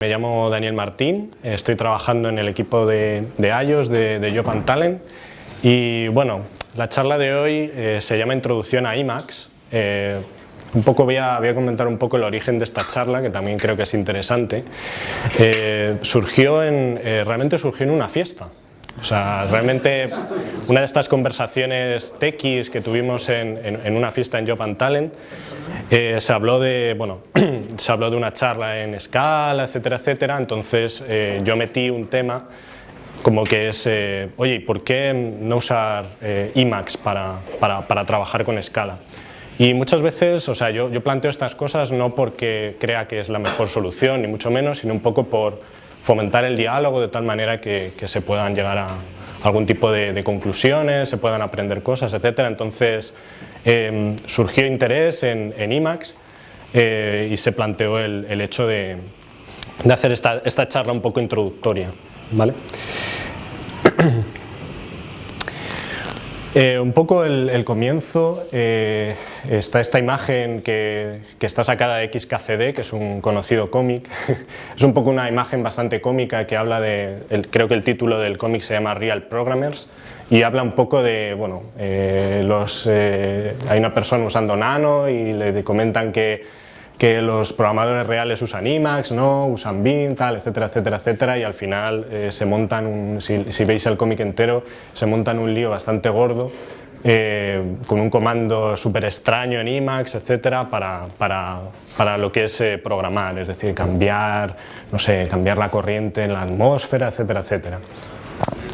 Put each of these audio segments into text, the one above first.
Me llamo Daniel Martín, estoy trabajando en el equipo de iOS de Job & Talent y bueno, la charla de hoy se llama Introducción a Emacs. Voy a comentar un poco el origen de esta charla, que también creo que es interesante. Realmente surgió en una fiesta. O sea, realmente una de estas conversaciones techies que tuvimos en una fiesta en Job & Talent, se habló de una charla en Scala, etcétera, etcétera. Entonces yo metí un tema como que es, oye, ¿por qué no usar Emacs para trabajar con Scala? Y muchas veces, o sea, yo planteo estas cosas no porque crea que es la mejor solución, ni mucho menos, sino un poco por fomentar el diálogo de tal manera que se puedan llegar a algún tipo de conclusiones, se puedan aprender cosas, etcétera. Entonces surgió interés en Emacs y se planteó el hecho de hacer esta charla un poco introductoria, ¿vale? Un poco el comienzo, está esta imagen que está sacada de XKCD, que es un conocido cómic. Es un poco una imagen bastante cómica que habla creo que el título del cómic se llama Real Programmers, y habla un poco de, bueno, hay una persona usando Nano y le comentan que los programadores reales usan Emacs, no, usan Vim, tal, etcétera, etcétera, etcétera, y al final se montan, si veis el cómic entero, se montan un lío bastante gordo con un comando súper extraño en Emacs, etcétera, para lo que es programar, es decir, cambiar la corriente en la atmósfera, etcétera, etcétera.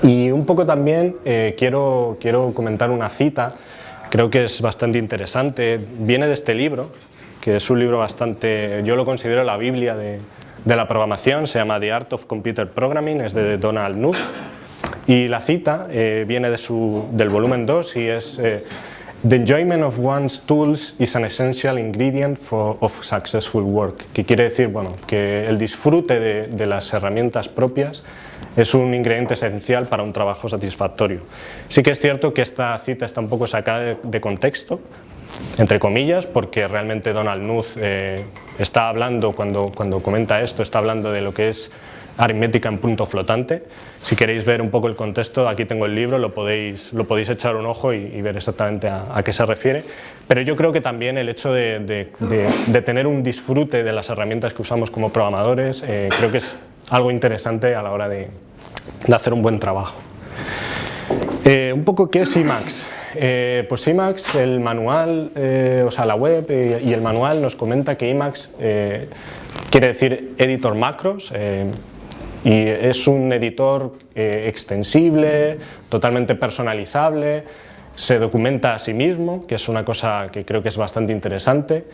Y un poco también quiero comentar una cita, creo que es bastante interesante, viene de este libro, que es un libro bastante, yo lo considero la Biblia de la programación, se llama The Art of Computer Programming, es de Donald Knuth, y la cita viene del volumen 2 y es The enjoyment of one's tools is an essential ingredient of successful work, que quiere decir, bueno, que el disfrute de las herramientas propias es un ingrediente esencial para un trabajo satisfactorio. Sí que es cierto que esta cita está un poco sacada de contexto, entre comillas, porque realmente Donald Knuth está hablando, cuando comenta esto, está hablando de lo que es aritmética en punto flotante. Si queréis ver un poco el contexto, aquí tengo el libro, lo podéis echar un ojo y ver exactamente a qué se refiere. Pero yo creo que también el hecho de tener un disfrute de las herramientas que usamos como programadores, creo que es algo interesante a la hora de hacer un buen trabajo. Un poco, ¿qué es Emacs? Pues Emacs, el manual, o sea, la web y el manual nos comenta que Emacs quiere decir editor macros, y es un editor extensible, totalmente personalizable, se documenta a sí mismo, que es una cosa que creo que es bastante interesante,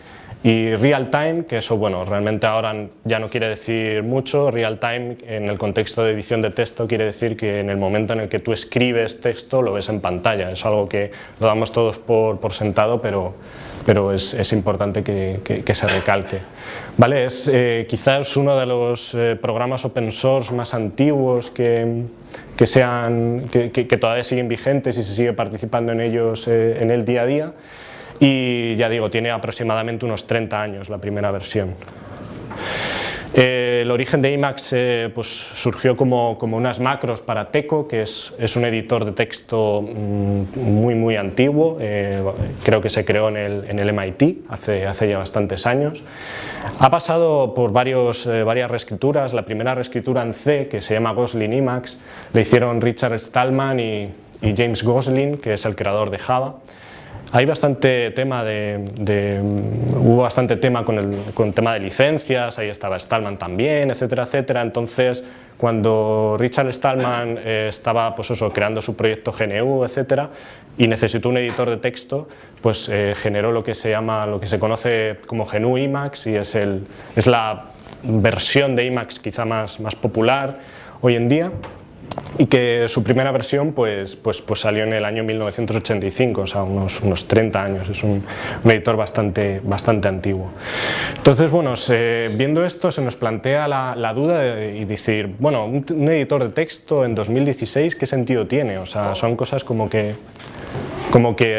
y real time, que eso, bueno, realmente ahora ya no quiere decir mucho. Real time en el contexto de edición de texto quiere decir que en el momento en el que tú escribes texto lo ves en pantalla. Es algo que lo damos todos por sentado, pero es importante que se recalque. ¿Vale? Es quizás uno de los programas open source más antiguos que todavía siguen vigentes y se sigue participando en ellos en el día a día. Y ya digo, tiene aproximadamente unos 30 años la primera versión. El origen de Emacs pues surgió como unas macros para Teco, que es un editor de texto muy antiguo, creo que se creó en el MIT hace ya bastantes años. Ha pasado por varias reescrituras. La primera reescritura en C, que se llama Gosling Emacs, le hicieron Richard Stallman y James Gosling, que es el creador de Java. Hay bastante tema hubo bastante tema con el tema de licencias, ahí estaba Stallman también, etcétera, etcétera. Entonces, cuando Richard Stallman estaba pues eso, creando su proyecto GNU, etcétera, y necesitó un editor de texto, pues generó lo que se conoce como GNU Emacs, y es la versión de Emacs quizá más popular hoy en día. Y que su primera versión pues salió en el año 1985, o sea, unos 30 años, es un editor bastante antiguo. Entonces, bueno, viendo esto se nos plantea la duda y decir, bueno, un editor de texto en 2016, ¿qué sentido tiene? O sea, son cosas como que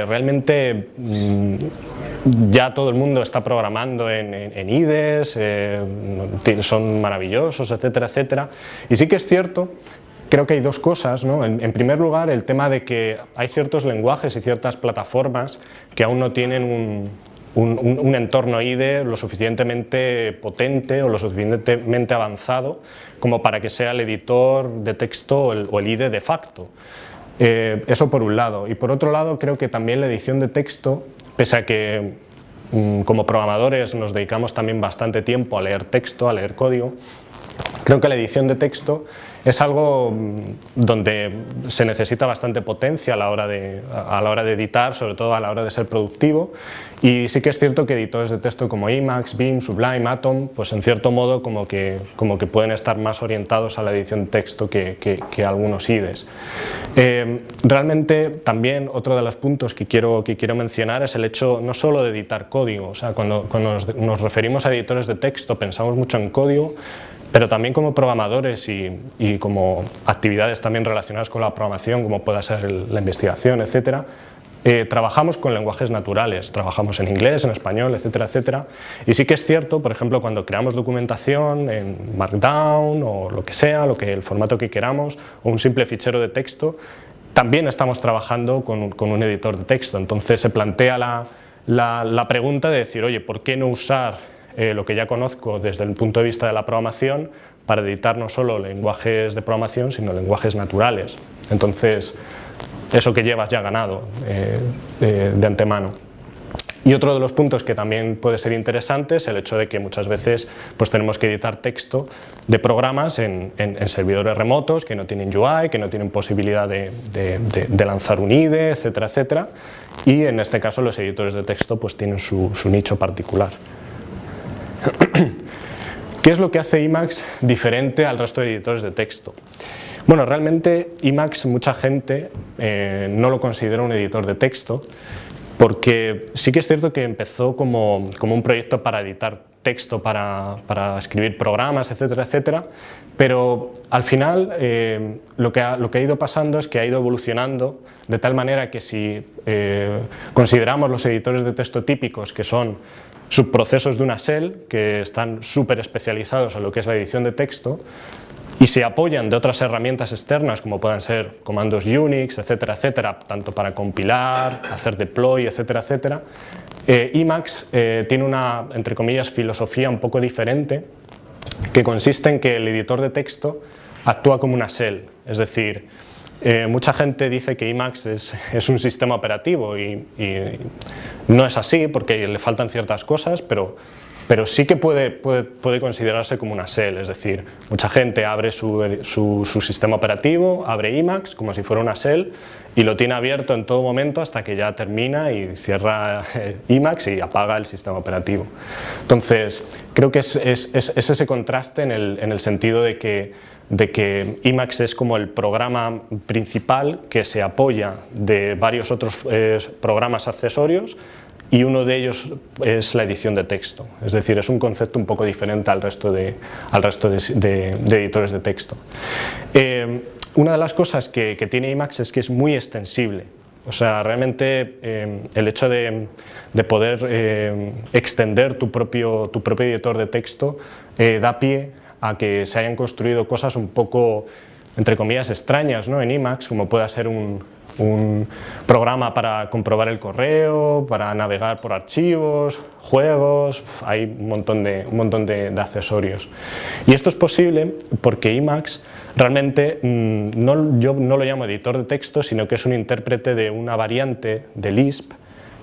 realmente ya todo el mundo está programando en IDEs, son maravillosos, etcétera, etcétera. Y sí que es cierto, creo que hay dos cosas, ¿no? En primer lugar, el tema de que hay ciertos lenguajes y ciertas plataformas que aún no tienen un entorno IDE lo suficientemente potente o lo suficientemente avanzado como para que sea el editor de texto o el IDE de facto. Eso por un lado. Y por otro lado, creo que también la edición de texto, pese a que como programadores nos dedicamos también bastante tiempo a leer texto, a leer código, creo que la edición de texto es algo donde se necesita bastante potencia a la hora de editar, sobre todo a la hora de ser productivo, y sí que es cierto que editores de texto como Emacs, Vim, Sublime, Atom, pues en cierto modo como que pueden estar más orientados a la edición de texto que algunos IDEs. Realmente también otro de los puntos que quiero mencionar es el hecho no solo de editar código, o sea, cuando nos referimos a editores de texto pensamos mucho en código, pero también como programadores y como actividades también relacionadas con la programación, como pueda ser la investigación, etcétera, trabajamos con lenguajes naturales, trabajamos en inglés, en español, etcétera, etcétera. Y sí que es cierto, por ejemplo, cuando creamos documentación en Markdown o lo que sea, el formato que queramos, o un simple fichero de texto, también estamos trabajando con un editor de texto. Entonces se plantea la pregunta de decir, oye, ¿por qué no usar lo que ya conozco desde el punto de vista de la programación para editar no solo lenguajes de programación, sino lenguajes naturales? Entonces, eso que llevas ya ganado de antemano. Y otro de los puntos que también puede ser interesante es el hecho de que muchas veces pues, tenemos que editar texto de programas en servidores remotos que no tienen UI, que no tienen posibilidad de lanzar un IDE, etcétera, etcétera. Y en este caso los editores de texto pues, tienen su nicho particular. ¿Qué es lo que hace Emacs diferente al resto de editores de texto? Bueno, realmente Emacs mucha gente no lo considera un editor de texto porque sí que es cierto que empezó como un proyecto para editar texto, para escribir programas, etcétera, etcétera, pero al final lo que ha ido pasando es que ha ido evolucionando de tal manera que si consideramos los editores de texto típicos, que son subprocesos de una shell que están súper especializados en lo que es la edición de texto y se apoyan de otras herramientas externas como puedan ser comandos Unix, etcétera, etcétera, tanto para compilar, hacer deploy, etcétera, etcétera, Emacs tiene una, entre comillas, filosofía un poco diferente que consiste en que el editor de texto actúa como una shell, es decir, mucha gente dice que Emacs es un sistema operativo y no es así porque le faltan ciertas cosas, pero sí que puede considerarse como una shell, es decir, mucha gente abre su sistema operativo, abre Emacs como si fuera una shell y lo tiene abierto en todo momento hasta que ya termina y cierra Emacs y apaga el sistema operativo. Entonces, creo que es ese contraste en el sentido de que Emacs es como el programa principal que se apoya de varios otros programas accesorios y uno de ellos es la edición de texto, es decir, es un concepto un poco diferente al resto de editores de texto. Una de las cosas que tiene Emacs es que es muy extensible, o sea, realmente el hecho de poder extender tu propio editor de texto da pie a que se hayan construido cosas un poco, entre comillas, extrañas, ¿no? En Emacs, como pueda ser un programa para comprobar el correo, para navegar por archivos, juegos, hay un montón de accesorios. Y esto es posible porque Emacs realmente yo no lo llamo editor de texto, sino que es un intérprete de una variante de Lisp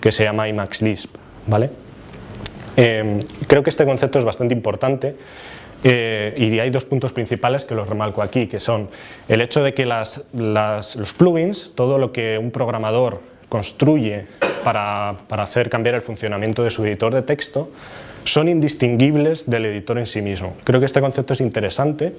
que se llama Emacs Lisp, ¿vale? Creo que este concepto es bastante importante. Y hay dos puntos principales que los remarco aquí, que son el hecho de que los plugins, todo lo que un programador construye para hacer cambiar el funcionamiento de su editor de texto, son indistinguibles del editor en sí mismo. Creo que este concepto es interesante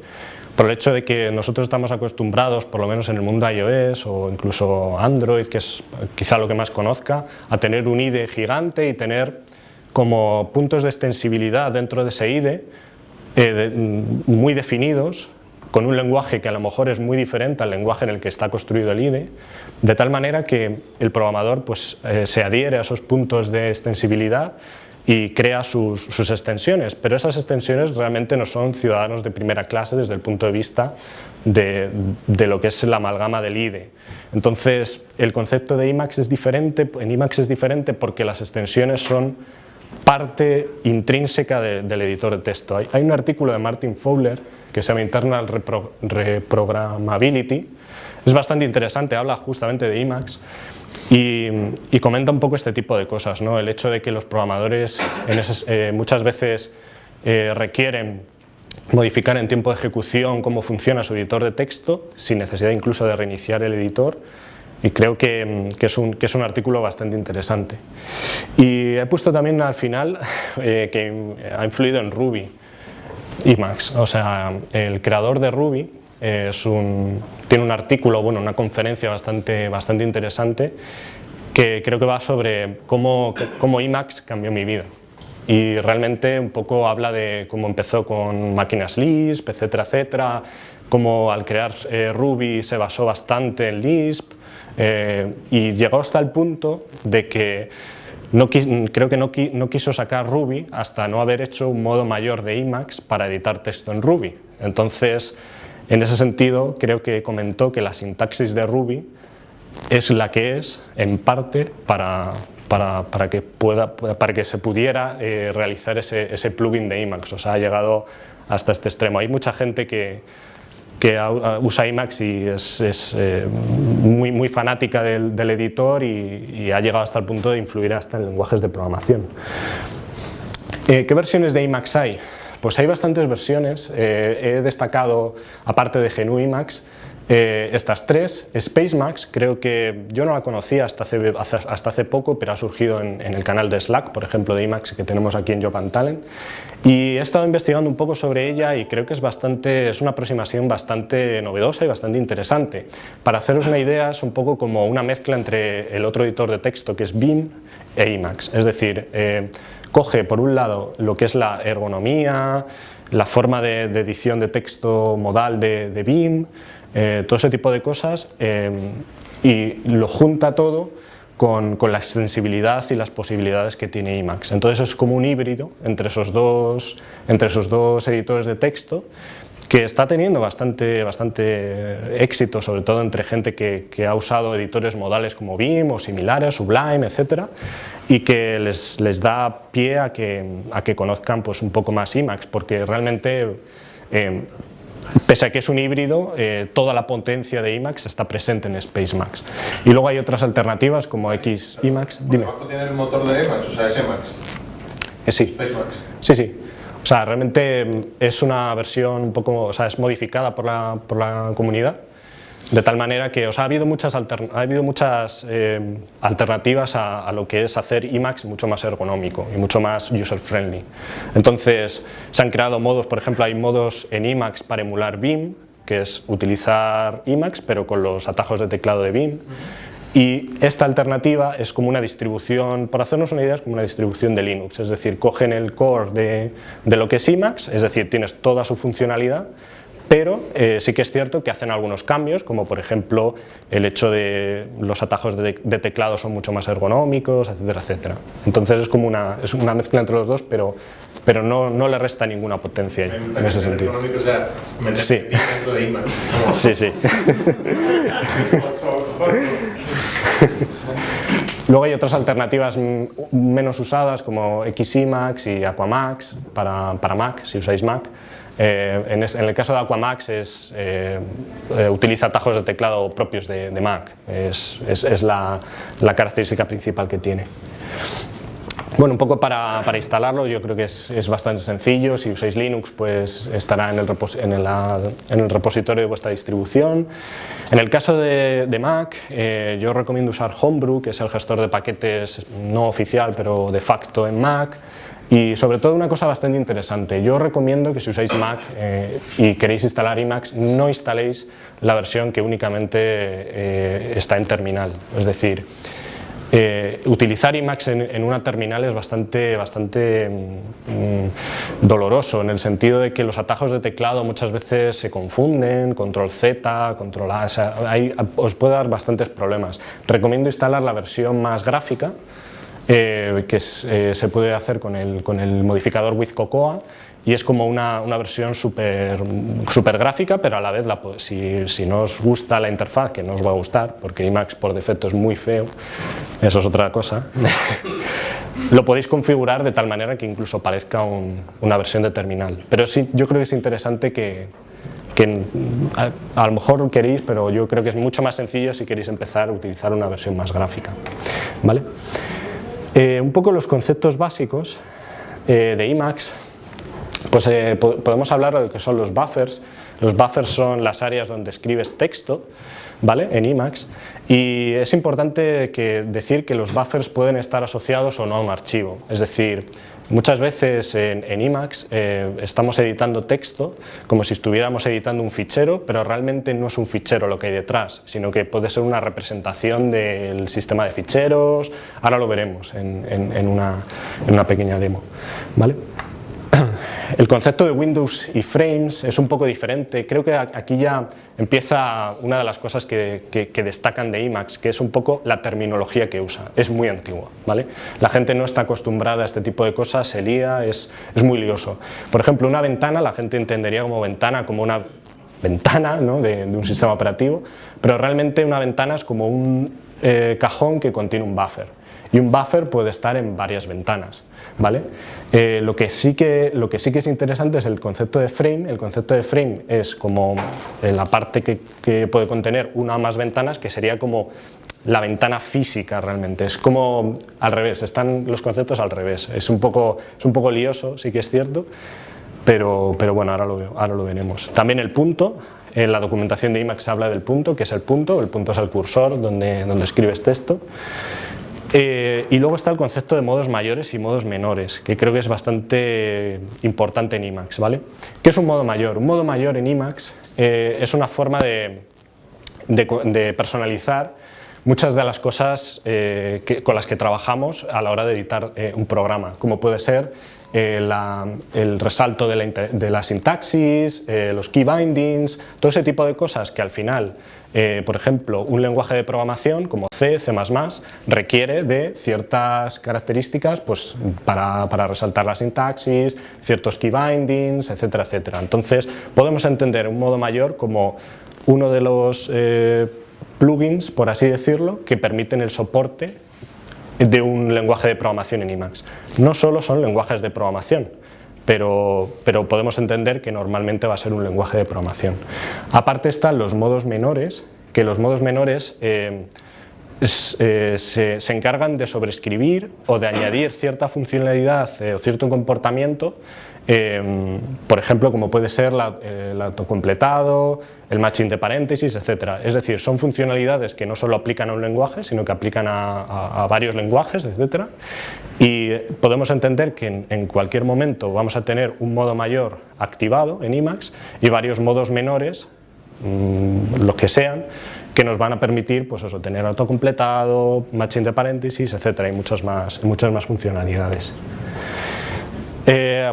por el hecho de que nosotros estamos acostumbrados, por lo menos en el mundo iOS o incluso Android, que es quizá lo que más conozca, a tener un IDE gigante y tener como puntos de extensibilidad dentro de ese IDE muy definidos, con un lenguaje que a lo mejor es muy diferente al lenguaje en el que está construido el IDE, de tal manera que el programador pues, se adhiere a esos puntos de extensibilidad y crea sus extensiones, pero esas extensiones realmente no son ciudadanos de primera clase desde el punto de vista de lo que es la amalgama del IDE. Entonces, el concepto de Emacs es diferente, en Emacs es diferente porque las extensiones son parte intrínseca del editor de texto. Hay un artículo de Martin Fowler que se llama Internal Reprogrammability, es bastante interesante, habla justamente de Emacs y comenta un poco este tipo de cosas, ¿no? El hecho de que los programadores muchas veces requieren modificar en tiempo de ejecución cómo funciona su editor de texto sin necesidad incluso de reiniciar el editor, y creo que es un artículo bastante interesante. Y he puesto también al final que ha influido en Ruby Emacs, o sea, el creador de Ruby tiene un artículo, bueno, una conferencia bastante interesante que creo que va sobre cómo Emacs cambió mi vida. Y realmente un poco habla de cómo empezó con máquinas Lisp, etcétera, etcétera, cómo al crear Ruby se basó bastante en Lisp, y llegó hasta el punto de que creo que no quiso sacar Ruby hasta no haber hecho un modo mayor de Emacs para editar texto en Ruby. Entonces, en ese sentido, creo que comentó que la sintaxis de Ruby es la que es, en parte, para que se pudiera realizar ese plugin de Emacs. O sea, ha llegado hasta este extremo. Hay mucha gente que usa Emacs y es muy fanática del editor y ha llegado hasta el punto de influir hasta en lenguajes de programación. ¿Qué versiones de Emacs hay? Pues hay bastantes versiones. He destacado, aparte de GNU Emacs, estas tres. Spacemacs, creo que yo no la conocía hasta hace poco, pero ha surgido en el canal de Slack, por ejemplo, de Emacs que tenemos aquí en Job and Talent, y he estado investigando un poco sobre ella y creo que es una aproximación bastante novedosa y bastante interesante. Para haceros una idea, es un poco como una mezcla entre el otro editor de texto, que es Vim, e Emacs, es decir, coge por un lado lo que es la ergonomía, la forma de edición de texto modal de Vim, todo ese tipo de cosas, y lo junta todo con la extensibilidad y las posibilidades que tiene Emacs. Entonces es como un híbrido entre esos dos editores de texto, que está teniendo bastante éxito, sobre todo entre gente que ha usado editores modales como Vim o similares, Sublime, etcétera, y que les da pie a que conozcan pues, un poco más Emacs, porque realmente pese a que es un híbrido, toda la potencia de Emacs está presente en Spacemacs. Y luego hay otras alternativas como Xemacs. Dime. ¿Abajo tiene el motor de Emacs, o sea, es Emacs? Sí. Spacemacs. Sí. O sea, realmente es una versión un poco, o sea, es modificada por la comunidad, de tal manera que ha habido muchas alternativas a lo que es hacer Emacs mucho más ergonómico y mucho más user-friendly. Entonces, se han creado modos, por ejemplo, hay modos en Emacs para emular Vim, que es utilizar Emacs, pero con los atajos de teclado de Vim. Y esta alternativa es como una distribución, por hacernos una idea, es como una distribución de Linux, es decir, cogen el core de lo que es Emacs, es decir, tienes toda su funcionalidad, pero sí que es cierto que hacen algunos cambios, como por ejemplo el hecho de los atajos de teclado son mucho más ergonómicos, etcétera, etcétera. Entonces es como una mezcla entre los dos, pero no le resta ninguna potencia en ese sentido. Ergonómico, o sea, sí. Dentro de Emacs. Sí. Luego hay otras alternativas menos usadas como Xemacs y Aquamax para Mac, si usáis Mac. En el caso de Aquamax utiliza atajos de teclado propios de Mac, es la característica principal que tiene. Bueno, un poco para instalarlo yo creo que es bastante sencillo. Si usáis Linux pues estará en el repositorio de vuestra distribución. En el caso de Mac yo recomiendo usar Homebrew, que es el gestor de paquetes no oficial pero de facto en Mac. Y sobre todo una cosa bastante interesante, yo os recomiendo que si usáis Mac y queréis instalar Emacs, no instaléis la versión que únicamente está en terminal. Es decir, utilizar Emacs en una terminal es bastante doloroso, en el sentido de que los atajos de teclado muchas veces se confunden, control Z, control A, o sea, os puede dar bastantes problemas. Recomiendo instalar la versión más gráfica, se puede hacer con el modificador with Cocoa, y es como una versión súper gráfica, pero a la vez, si no os gusta la interfaz, que no os va a gustar, porque Emacs por defecto es muy feo, eso es otra cosa, lo podéis configurar de tal manera que incluso parezca una versión de terminal. Pero sí, yo creo que es interesante que a lo mejor queréis, pero yo creo que es mucho más sencillo si queréis empezar a utilizar una versión más gráfica, ¿vale? Un poco los conceptos básicos de Emacs. Pues podemos hablar de lo que son los buffers. Los buffers son las áreas donde escribes texto, ¿vale? En Emacs, y es importante decir que los buffers pueden estar asociados o no a un archivo. Es decir, muchas veces en Emacs estamos editando texto como si estuviéramos editando un fichero, pero realmente no es un fichero lo que hay detrás, sino que puede ser una representación del sistema de ficheros. Ahora lo veremos en una pequeña demo, ¿vale? El concepto de Windows y frames es un poco diferente. Creo que aquí ya empieza una de las cosas que destacan de Emacs, que es un poco la terminología que usa. Es muy antigua, ¿vale? La gente no está acostumbrada a este tipo de cosas, se lía, es muy lioso. Por ejemplo, una ventana, la gente entendería como ventana, como una ventana, ¿no? de un sistema operativo, pero realmente una ventana es como un cajón que contiene un buffer. Y un buffer puede estar en varias ventanas, ¿vale? Lo que sí que es interesante es el concepto de frame. El concepto de frame es como la parte que puede contener una o más ventanas, que sería como la ventana física realmente. Es como al revés, están los conceptos al revés. Es un poco lioso, sí que es cierto, pero bueno, ahora lo veremos. También el punto. En la documentación de Emacs se habla del punto, que es el punto es el cursor donde escribes texto. Y luego está el concepto de modos mayores y modos menores, que creo que es bastante importante en Emacs, ¿vale? ¿Qué es un modo mayor? Un modo mayor en Emacs es una forma de personalizar muchas de las cosas con las que trabajamos a la hora de editar un programa, como puede ser el resalto de la sintaxis, los key bindings, todo ese tipo de cosas que al final, por ejemplo, un lenguaje de programación como C, C++, requiere de ciertas características pues, para resaltar la sintaxis, ciertos key bindings, etcétera, etcétera. Entonces, podemos entender un modo mayor como uno de los plugins, por así decirlo, que permiten el soporte de un lenguaje de programación en Emacs. No solo son lenguajes de programación, pero podemos entender que normalmente va a ser un lenguaje de programación. Aparte están los modos menores, que los modos menores se encargan de sobreescribir o de añadir cierta funcionalidad o cierto comportamiento, por ejemplo, como puede ser el autocompletado, el matching de paréntesis, etc. Es decir, son funcionalidades que no solo aplican a un lenguaje, sino que aplican a varios lenguajes, etc. Y podemos entender que en cualquier momento vamos a tener un modo mayor activado en Emacs y varios modos menores, los que sean, que nos van a permitir pues eso, tener autocompletado, matching de paréntesis, etc. y muchas más funcionalidades.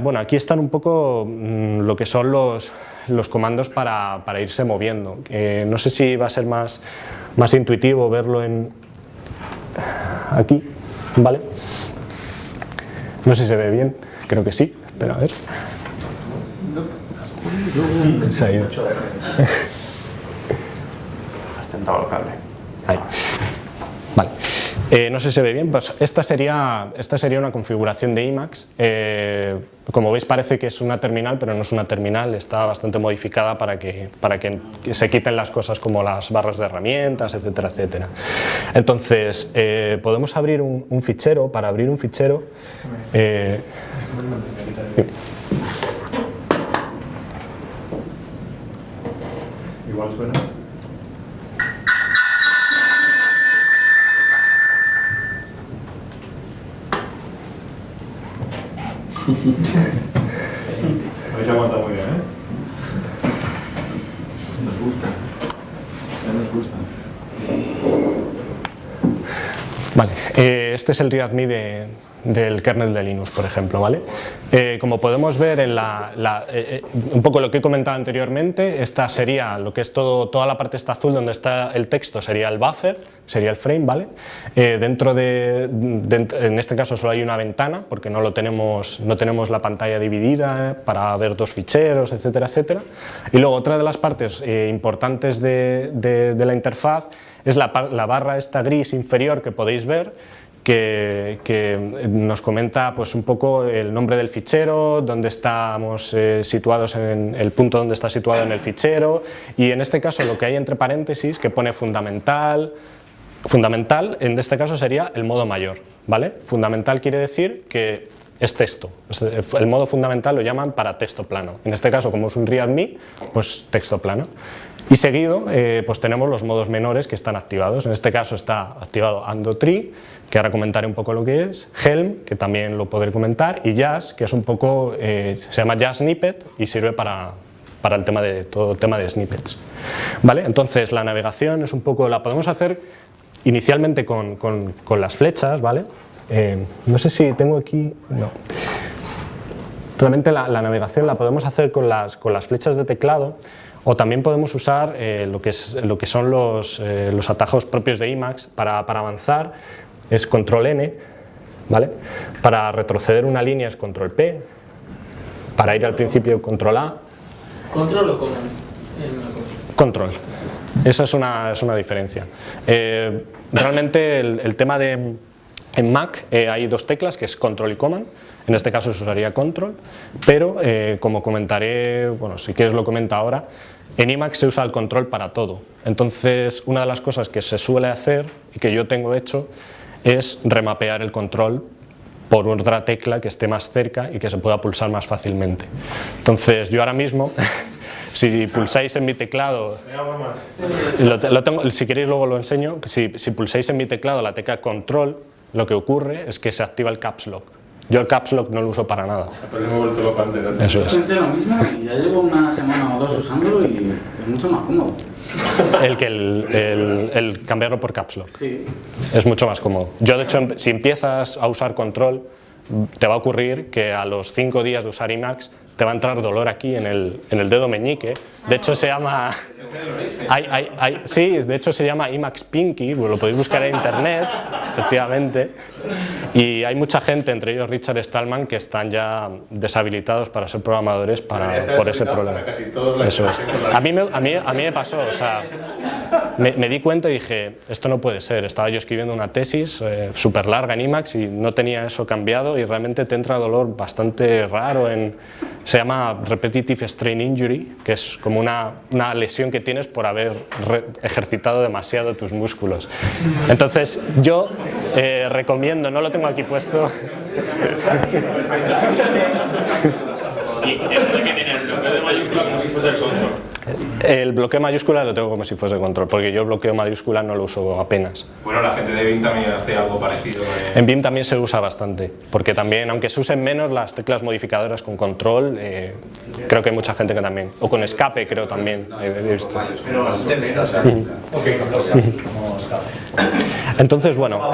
Bueno, aquí están un poco lo que son los comandos para irse moviendo. No sé si va a ser más intuitivo verlo aquí, ¿vale? No sé si se ve bien, creo que sí, pero a ver. Se ha ido. Has tentado el cable. Ahí. Vale. No sé si se ve bien, pues esta sería una configuración de Emacs. Como veis parece que es una terminal, pero no es una terminal, está bastante modificada para que se quiten las cosas como las barras de herramientas, etcétera, etcétera. Entonces, podemos abrir un fichero. Para abrir un fichero... Igual suena. Habéis aguantado muy bien, ¿eh? Nos gusta. Ya nos gusta. Vale, este es el readme del kernel de Linux, por ejemplo, ¿vale? Como podemos ver en un poco lo que he comentado anteriormente, esta sería lo que es toda la parte esta azul donde está el texto, sería el buffer, sería el frame, ¿vale? En este caso solo hay una ventana porque no tenemos la pantalla dividida para ver dos ficheros, etcétera, etcétera. Y luego otra de las partes importantes de la interfaz es la barra esta gris inferior que podéis ver, que nos comenta pues un poco el nombre del fichero, dónde estamos situados, en el punto donde está situado en el fichero, y en este caso lo que hay entre paréntesis que pone fundamental, en este caso sería el modo mayor, ¿vale? Fundamental quiere decir que es texto, el modo fundamental lo llaman para texto plano, en este caso como es un readme, pues texto plano. Y seguido pues tenemos los modos menores que están activados, en este caso está activado Ando-Tree, que ahora comentaré un poco lo que es, Helm, que también lo podré comentar, y Jazz, que es un poco, se llama Jazz Snippet y sirve para todo el tema de snippets. ¿Vale? Entonces la navegación es un poco, la podemos hacer inicialmente con las flechas, ¿vale? No sé si tengo aquí, no. Realmente la navegación la podemos hacer con las flechas de teclado, o también podemos usar lo que son los atajos propios de Emacs para avanzar, es control N, ¿vale? Para retroceder una línea es control P, para ir al principio control A. ¿Control o command? Control. Esa es una diferencia. Realmente el tema en Mac hay dos teclas, que es control y command. En este caso se usaría control, pero como comentaré, bueno, si quieres lo comento ahora, en Emacs se usa el control para todo. Entonces, una de las cosas que se suele hacer y que yo tengo hecho es remapear el control por otra tecla que esté más cerca y que se pueda pulsar más fácilmente. Entonces, yo ahora mismo, si pulsáis en mi teclado, si queréis luego lo enseño, si pulsáis en mi teclado la tecla control, lo que ocurre es que se activa el caps lock. Yo el caps lock no lo uso para nada. Pero me he vuelto loco antes. Eso es. Pensé lo mismo y ya llevo una semana o dos usándolo y es mucho más cómodo. El cambiarlo por caps lock. Sí. Es mucho más cómodo. Yo, de hecho, si empiezas a usar control, te va a ocurrir que a los 5 días de usar Emacs te va a entrar dolor aquí en el dedo meñique. De hecho, se llama... sí, de hecho se llama Emacs Pinky, lo podéis buscar en internet, efectivamente. Y hay mucha gente, entre ellos Richard Stallman, que están ya deshabilitados para ser programadores por ese problema. Eso es. A mí me pasó, o sea, me di cuenta y dije, esto no puede ser. Estaba yo escribiendo una tesis súper larga en Emacs y no tenía eso cambiado y realmente te entra dolor bastante raro se llama Repetitive Strain Injury, que es como una lesión que tienes por haber ejercitado demasiado tus músculos. Entonces yo recomiendo, no lo tengo aquí puesto. ¿Y esto de qué tiene el bloqueo de mayúsculas como si fuese el control? El bloqueo mayúscula lo tengo como si fuese control, porque yo el bloqueo mayúscula no lo uso apenas. Bueno, la gente de Vim también hace algo parecido. En Vim también se usa bastante, porque también, aunque se usen menos las teclas modificadoras con control, creo que hay mucha gente que también, o con escape creo también, he visto. Entonces, bueno,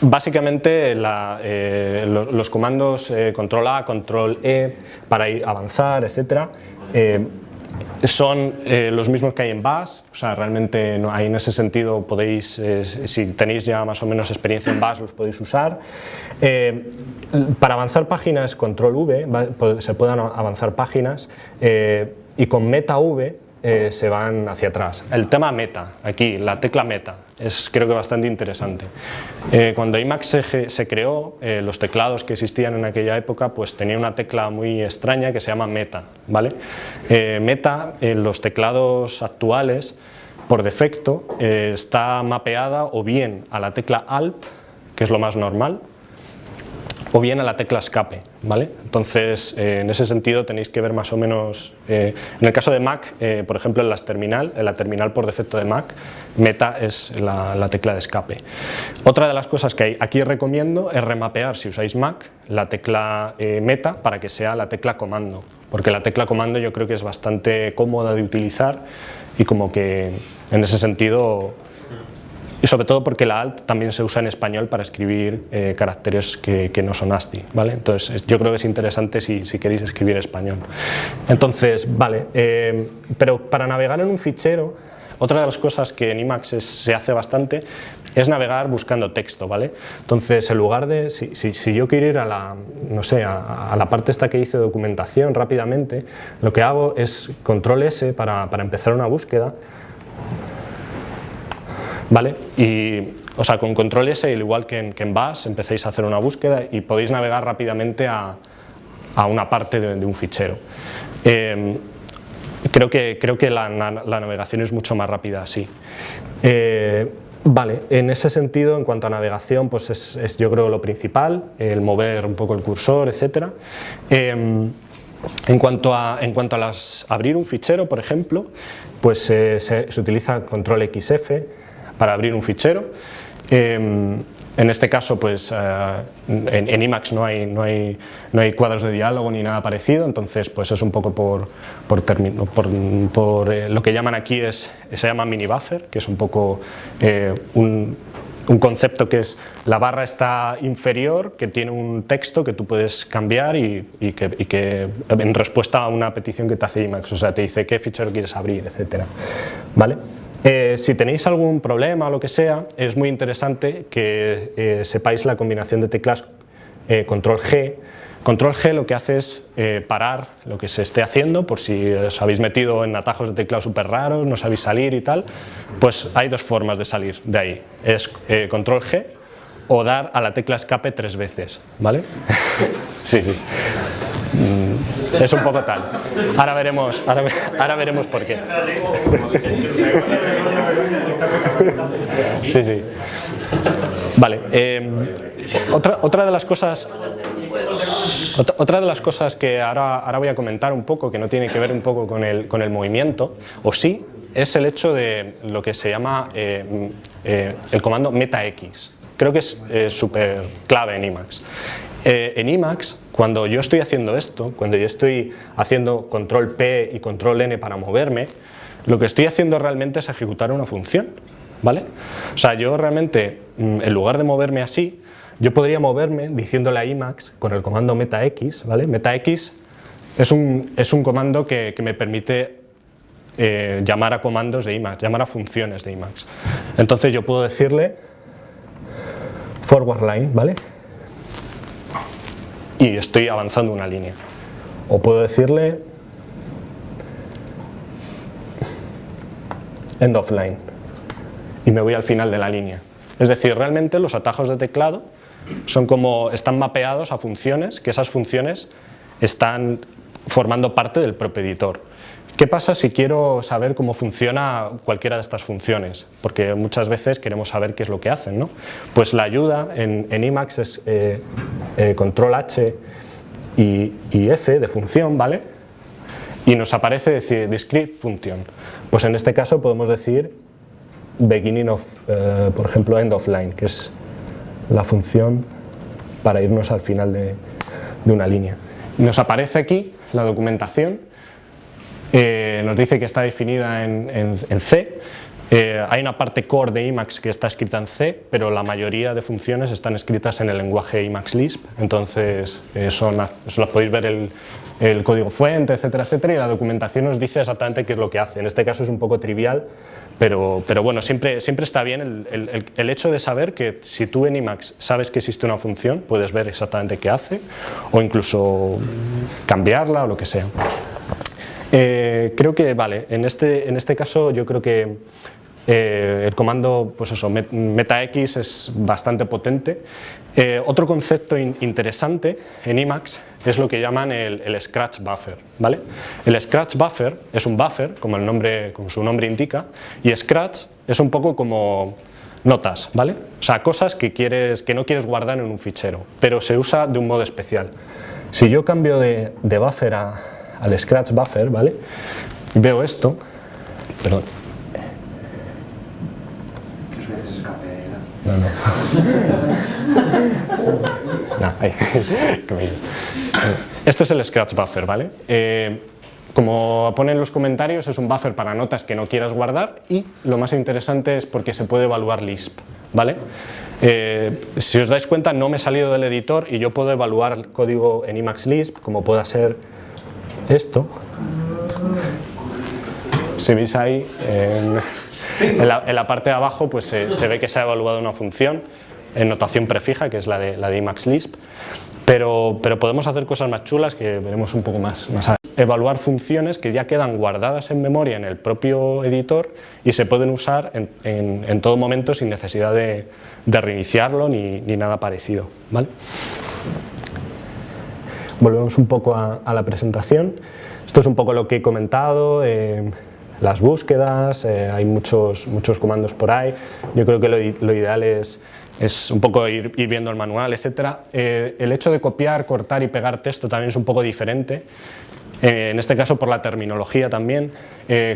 básicamente los comandos control A, control E para ir avanzar, etcétera, son los mismos que hay en Bash, o sea, realmente ahí en ese sentido podéis, si tenéis ya más o menos experiencia en Bash, los podéis usar. Para avanzar páginas, control V, se pueden avanzar páginas y con meta V se van hacia atrás. El tema meta, aquí, la tecla meta, es creo que bastante interesante. Cuando Emacs se creó, los teclados que existían en aquella época pues tenían una tecla muy extraña que se llama meta, ¿vale? Meta en los teclados actuales, por defecto, está mapeada o bien a la tecla Alt, que es lo más normal, o bien a la tecla escape, ¿vale? Entonces, en ese sentido tenéis que ver más o menos, en el caso de Mac, por ejemplo en la terminal por defecto de Mac, meta es la tecla de escape. Otra de las cosas que aquí recomiendo es remapear, si usáis Mac, la tecla meta para que sea la tecla comando, porque la tecla comando yo creo que es bastante cómoda de utilizar y como que en ese sentido Y sobre todo porque la alt también se usa en español para escribir caracteres que no son ASCII, ¿vale? Entonces yo creo que es interesante si queréis escribir español. Entonces, vale, pero para navegar en un fichero, otra de las cosas que en Emacs se hace bastante es navegar buscando texto, ¿vale? Entonces, en lugar de, si yo quiero ir a la, no sé, a la parte esta que hice de documentación rápidamente, lo que hago es control S para empezar una búsqueda, ¿vale? Y, o sea, con control S, al igual que en Bash, empecéis a hacer una búsqueda y podéis navegar rápidamente a una parte de un fichero. Creo que la navegación es mucho más rápida así. Vale, en ese sentido, en cuanto a navegación, pues es yo creo lo principal, el mover un poco el cursor, etc. En cuanto a abrir un fichero, por ejemplo, pues se utiliza control XF para abrir un fichero. En este caso, pues en Emacs no hay cuadros de diálogo ni nada parecido, entonces pues es un poco por lo que llaman aquí se llama mini buffer, que es un poco un concepto que es la barra está inferior, que tiene un texto que tú puedes cambiar y que en respuesta a una petición que te hace Emacs, o sea, te dice qué fichero quieres abrir, etcétera, ¿vale? Si tenéis algún problema o lo que sea, es muy interesante que sepáis la combinación de teclas control G. Control G lo que hace es parar lo que se esté haciendo, por si os habéis metido en atajos de teclado súper raros, no sabéis salir y tal, pues hay dos formas de salir de ahí, es control G o dar a la tecla escape 3 veces, ¿vale? Sí. Es un poco tal. Ahora veremos por qué. Sí. Vale. Otra de las cosas que ahora voy a comentar un poco, que no tiene que ver un poco con el movimiento, o sí, es el hecho de lo que se llama el comando metax. Creo que es súper clave en Emacs. En Emacs, cuando yo estoy haciendo esto, cuando yo estoy haciendo control P y control N para moverme, lo que estoy haciendo realmente es ejecutar una función, ¿vale? O sea, yo realmente, en lugar de moverme así, yo podría moverme diciéndole a Emacs con el comando metax, ¿vale? Metax es un comando que me permite llamar a comandos de Emacs, llamar a funciones de Emacs. Entonces yo puedo decirle forward line, ¿vale? Y estoy avanzando una línea. O puedo decirle end of line y me voy al final de la línea. Es decir, realmente los atajos de teclado están mapeados a funciones, que esas funciones están formando parte del propio editor. ¿Qué pasa si quiero saber cómo funciona cualquiera de estas funciones? Porque muchas veces queremos saber qué es lo que hacen, ¿no? Pues la ayuda en Emacs es control H y F de función, ¿vale? Y nos aparece decir discrete function. Pues en este caso podemos decir beginning of, por ejemplo, end of line, que es la función para irnos al final de una línea. Nos aparece aquí la documentación. Nos dice que está definida en C. Hay una parte core de Emacs que está escrita en C, pero la mayoría de funciones están escritas en el lenguaje Emacs Lisp, entonces las podéis ver el código fuente, etcétera, etcétera, y la documentación nos dice exactamente qué es lo que hace. En este caso es un poco trivial, pero bueno, siempre está bien el hecho de saber que si tú en Emacs sabes que existe una función, puedes ver exactamente qué hace, o incluso cambiarla o lo que sea. Creo que, vale, en este caso yo creo que el comando, pues eso, metax es bastante potente. Otro concepto interesante en Emacs es lo que llaman el scratch buffer, ¿vale? El scratch buffer es un buffer, como su nombre indica, y scratch es un poco como notas, ¿vale? O sea, cosas que no quieres guardar en un fichero, pero se usa de un modo especial. Si yo cambio de buffer al scratch buffer, ¿vale? Veo esto, perdón. No, ahí. Esto es el scratch buffer, ¿vale? como pone en los comentarios, es un buffer para notas que no quieras guardar y lo más interesante es porque se puede evaluar Lisp, ¿vale? Si os dais cuenta, no me he salido del editor y yo puedo evaluar el código en Emacs Lisp, como pueda ser esto. Si veis ahí, en la parte de abajo, pues se ve que se ha evaluado una función en notación prefija, que es la de Emacs Lisp, pero podemos hacer cosas más chulas que veremos un poco más adelante. Evaluar funciones que ya quedan guardadas en memoria en el propio editor y se pueden usar en todo momento sin necesidad de reiniciarlo ni nada parecido, ¿vale? Volvemos un poco a la presentación. Esto es un poco lo que he comentado, las búsquedas, hay muchos comandos por ahí. Yo creo que lo ideal es un poco ir viendo el manual, etc. El hecho de copiar, cortar y pegar texto también es un poco diferente. En este caso por la terminología también.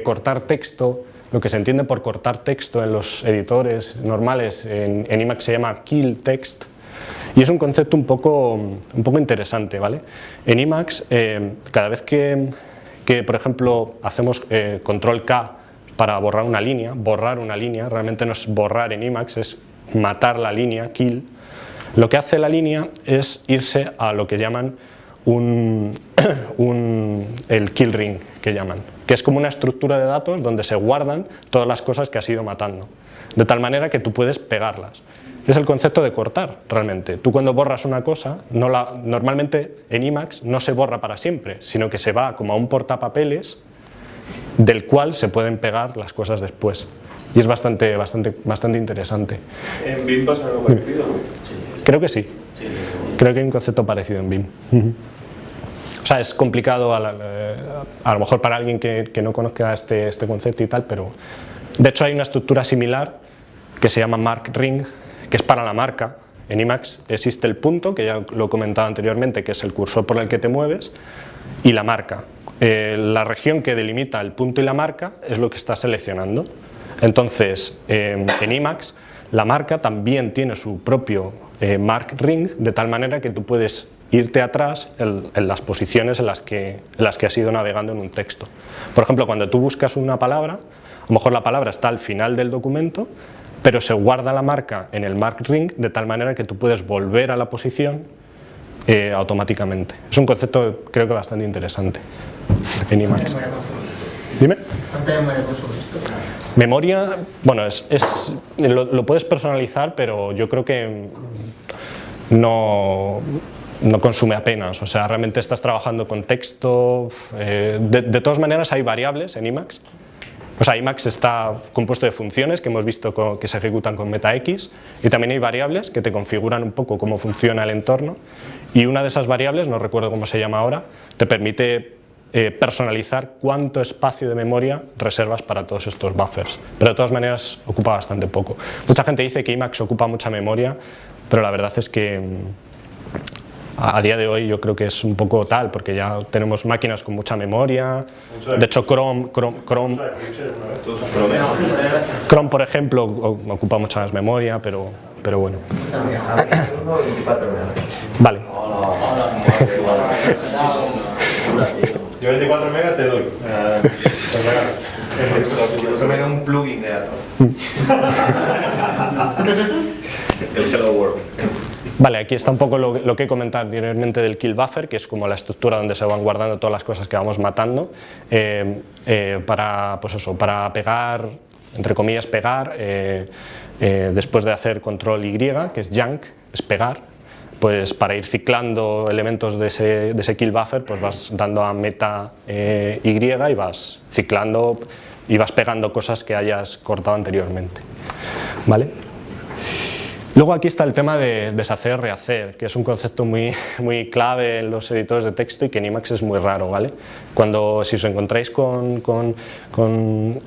Cortar texto, lo que se entiende por cortar texto en los editores normales, en Emacs se llama kill text. Y es un concepto un poco interesante, ¿vale? En Emacs, cada vez que por ejemplo hacemos control K para borrar una línea, realmente no es borrar en Emacs, es matar la línea, kill. Lo que hace la línea es irse a lo que llaman el kill ring, que es como una estructura de datos donde se guardan todas las cosas que has ido matando, de tal manera que tú puedes pegarlas. Es el concepto de cortar, realmente. Tú cuando borras una cosa, normalmente en Emacs no se borra para siempre, sino que se va como a un portapapeles del cual se pueden pegar las cosas después. Y es bastante interesante. ¿En Vim pasa algo parecido? Creo que sí. Creo que hay un concepto parecido en Vim. O sea, es complicado a lo mejor para alguien que no conozca este concepto y tal, pero de hecho hay una estructura similar que se llama mark ring, que es para la marca. En Emacs existe el punto, que ya lo he comentado anteriormente, que es el cursor por el que te mueves, y la marca. La región que delimita el punto y la marca es lo que estás seleccionando. Entonces, en Emacs, la marca también tiene su propio mark ring, de tal manera que tú puedes irte atrás en las posiciones en las que has ido navegando en un texto. Por ejemplo, cuando tú buscas una palabra, a lo mejor la palabra está al final del documento, pero se guarda la marca en el mark ring de tal manera que tú puedes volver a la posición automáticamente. Es un concepto creo que bastante interesante en Emacs. Dime. ¿Cuánta memoria consume esto? Memoria, bueno, lo puedes personalizar, pero yo creo que no consume apenas. O sea, realmente estás trabajando con texto. De todas maneras hay variables en Emacs. O sea, Emacs está compuesto de funciones que hemos visto que se ejecutan con MetaX, y también hay variables que te configuran un poco cómo funciona el entorno, y una de esas variables, no recuerdo cómo se llama ahora, te permite personalizar cuánto espacio de memoria reservas para todos estos buffers, pero de todas maneras ocupa bastante poco. Mucha gente dice que Emacs ocupa mucha memoria, pero la verdad es que a día de hoy yo creo que es un poco tal, porque ya tenemos máquinas con mucha memoria. De hecho Chrome por ejemplo ocupa mucha más memoria, pero bueno. Vale. Yo 24 megas te doy. Eso me da un plugin de datos. El Hello World. Vale, aquí está un poco lo que he comentado anteriormente del kill buffer, que es como la estructura donde se van guardando todas las cosas que vamos matando, para pegar, entre comillas pegar, después de hacer control Y, que es junk, es pegar, pues para ir ciclando elementos de ese kill buffer, pues vas dando a meta Y y vas ciclando y vas pegando cosas que hayas cortado anteriormente, ¿vale? Luego aquí está el tema de deshacer, rehacer, que es un concepto muy clave en los editores de texto y que en Emacs es muy raro, ¿vale? Si os encontráis con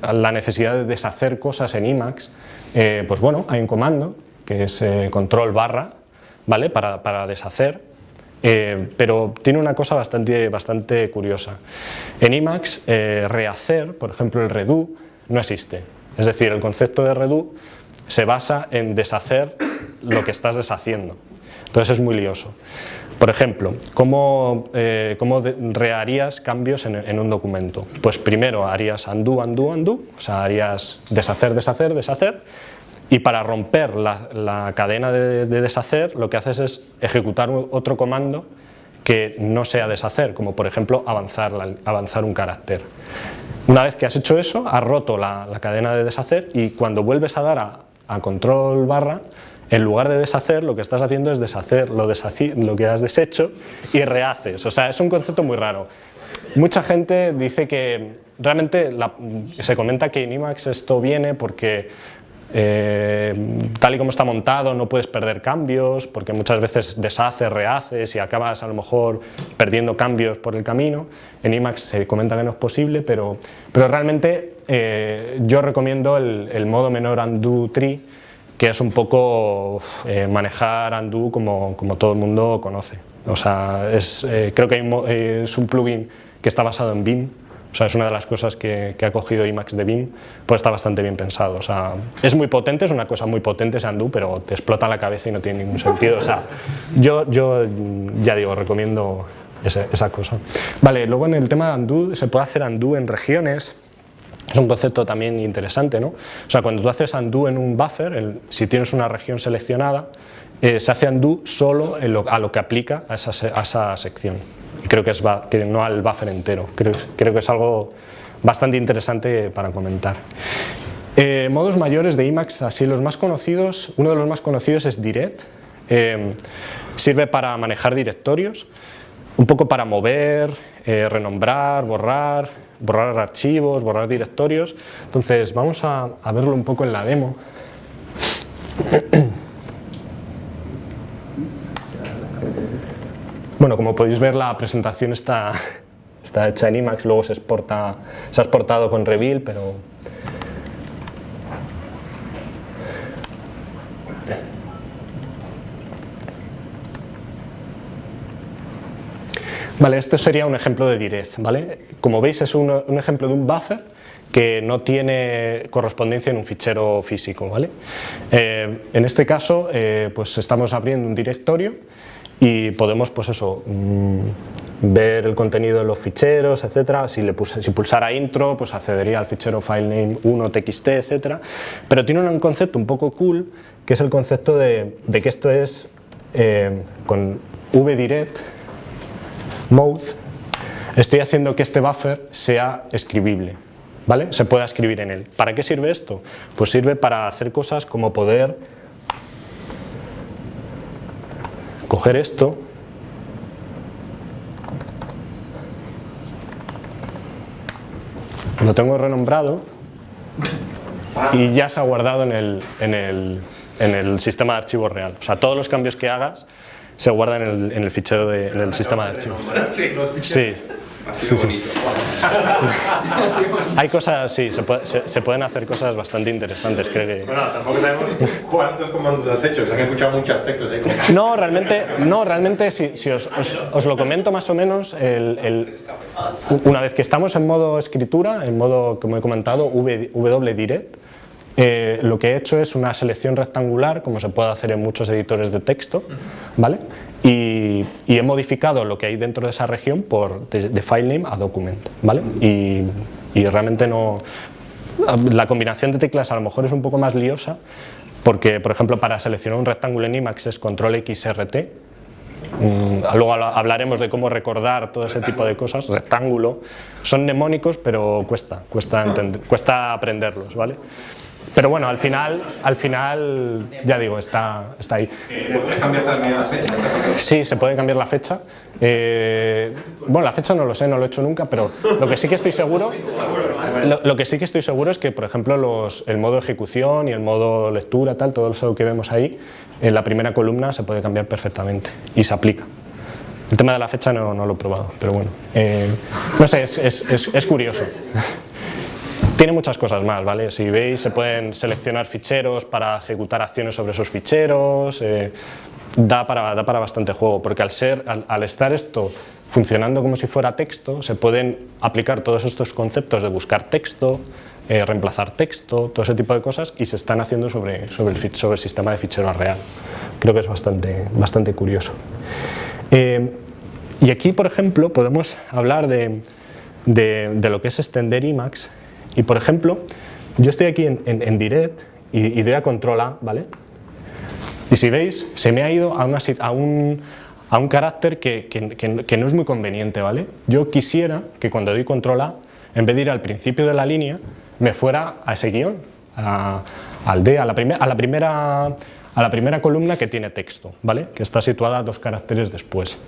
la necesidad de deshacer cosas en Emacs, pues bueno, hay un comando que es control barra, ¿vale? Para deshacer, pero tiene una cosa bastante curiosa. En Emacs, rehacer, por ejemplo el redo, no existe. Es decir, el concepto de redo se basa en deshacer lo que estás deshaciendo. Entonces es muy lioso. Por ejemplo, ¿cómo reharías cambios en un documento? Pues primero harías undo, undo, undo, o sea, harías deshacer, deshacer, deshacer, y para romper la cadena de deshacer, lo que haces es ejecutar otro comando que no sea deshacer, como por ejemplo avanzar un carácter. Una vez que has hecho eso, has roto la cadena de deshacer, y cuando vuelves a dar a control barra, en lugar de deshacer, lo que estás haciendo es deshacer lo que has deshecho y rehaces. O sea, es un concepto muy raro. Mucha gente dice que realmente se comenta que en Emacs esto viene porque tal y como está montado no puedes perder cambios, porque muchas veces deshaces, rehaces y acabas a lo mejor perdiendo cambios por el camino. En Emacs se comenta que no es posible, pero realmente yo recomiendo el modo menor undo tree, que es un poco manejar undo como todo el mundo conoce. O sea, creo que es un plugin que está basado en Vim. O sea, es una de las cosas que ha cogido Emacs de Vim, pues está bastante bien pensado. O sea, es muy potente, es una cosa muy potente ese undo, pero te explota la cabeza y no tiene ningún sentido. O sea, yo ya digo, recomiendo esa cosa. Vale, luego en el tema de undo, se puede hacer undo en regiones. Es un concepto también interesante, ¿no? O sea, cuando tú haces undo en un buffer, si tienes una región seleccionada, se hace undo solo a lo que aplica a esa sección. Y creo que no al buffer entero. Creo que es algo bastante interesante para comentar. Modos mayores de Emacs, así los más conocidos, uno de los más conocidos es direct. Sirve para manejar directorios, un poco para mover, renombrar, borrar archivos, borrar directorios. Entonces vamos a verlo un poco en la demo. Bueno, como podéis ver, la presentación está hecha en Emacs, luego se ha exportado con Reveal, pero vale, este sería un ejemplo de direct, ¿vale? Como veis, es un ejemplo de un buffer que no tiene correspondencia en un fichero físico, ¿vale? En este caso, pues estamos abriendo un directorio y podemos, pues eso, ver el contenido de los ficheros, etcétera. Si pulsara intro, pues accedería al fichero filename 1.txt, etcétera. Pero tiene un concepto un poco cool, que es el concepto de que esto es con vdirect mode, estoy haciendo que este buffer sea escribible, ¿vale? Se pueda escribir en él. ¿Para qué sirve esto? Pues sirve para hacer cosas como poder coger esto, lo tengo renombrado y ya se ha guardado en el sistema de archivos real. O sea, todos los cambios que hagas se guardan en el fichero en el sistema de archivos. Sí. Sí. Hay cosas, sí, se pueden hacer cosas bastante interesantes, creo que. Bueno, tampoco sabemos cuántos comandos has hecho, se han escuchado muchos textos ahí. No, realmente si os lo comento más o menos, una vez que estamos en modo escritura, en modo, como he comentado, wdirect, lo que he hecho es una selección rectangular, como se puede hacer en muchos editores de texto, ¿vale? Y he modificado lo que hay dentro de esa región de filename a document, ¿vale? Y realmente no. La combinación de teclas a lo mejor es un poco más liosa, porque, por ejemplo, para seleccionar un rectángulo en Emacs es control XRT. Luego hablaremos de cómo recordar todo ese tipo de cosas. Rectángulo, son mnemónicos, pero cuesta aprenderlos, ¿vale? Pero bueno, al final, ya digo, está ahí. ¿Puedes cambiar también la fecha? Sí, se puede cambiar la fecha. Bueno, la fecha no lo sé, no lo he hecho nunca, pero lo que sí que estoy seguro, es que, por ejemplo, el modo ejecución y el modo lectura, todo eso que vemos ahí, en la primera columna se puede cambiar perfectamente y se aplica. El tema de la fecha no lo he probado, pero bueno, no sé, es curioso. Tiene muchas cosas más, ¿vale? Si veis, se pueden seleccionar ficheros para ejecutar acciones sobre esos ficheros. Da para bastante juego, porque al estar esto funcionando como si fuera texto, se pueden aplicar todos estos conceptos de buscar texto, reemplazar texto, todo ese tipo de cosas, y se están haciendo sobre el sistema de ficheros real. Creo que es bastante curioso. Y aquí, por ejemplo, podemos hablar de lo que es extender Emacs. Y, por ejemplo, yo estoy aquí en Direct y doy a Control A, ¿vale? Y si veis, se me ha ido a un carácter que no es muy conveniente, ¿vale? Yo quisiera que cuando doy Control A, en vez de ir al principio de la línea, me fuera a ese guión, al D, a la primera columna que tiene texto, ¿vale? Que está situada 2 caracteres después.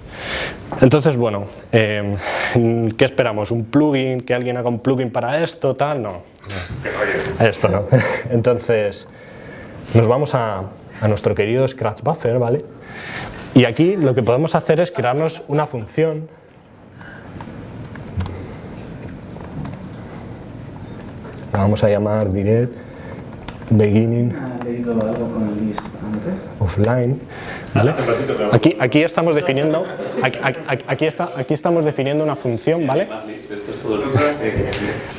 Entonces, bueno, ¿qué esperamos? ¿Un plugin? ¿Que alguien haga un plugin para esto? Tal, no. Esto no. Entonces, nos vamos a nuestro querido Scratch Buffer, ¿vale? Y aquí lo que podemos hacer es crearnos una función. La vamos a llamar direct beginning ¿Ha leído algo con el list antes? offline, ¿vale? Aquí estamos definiendo aquí estamos definiendo una función, ¿vale?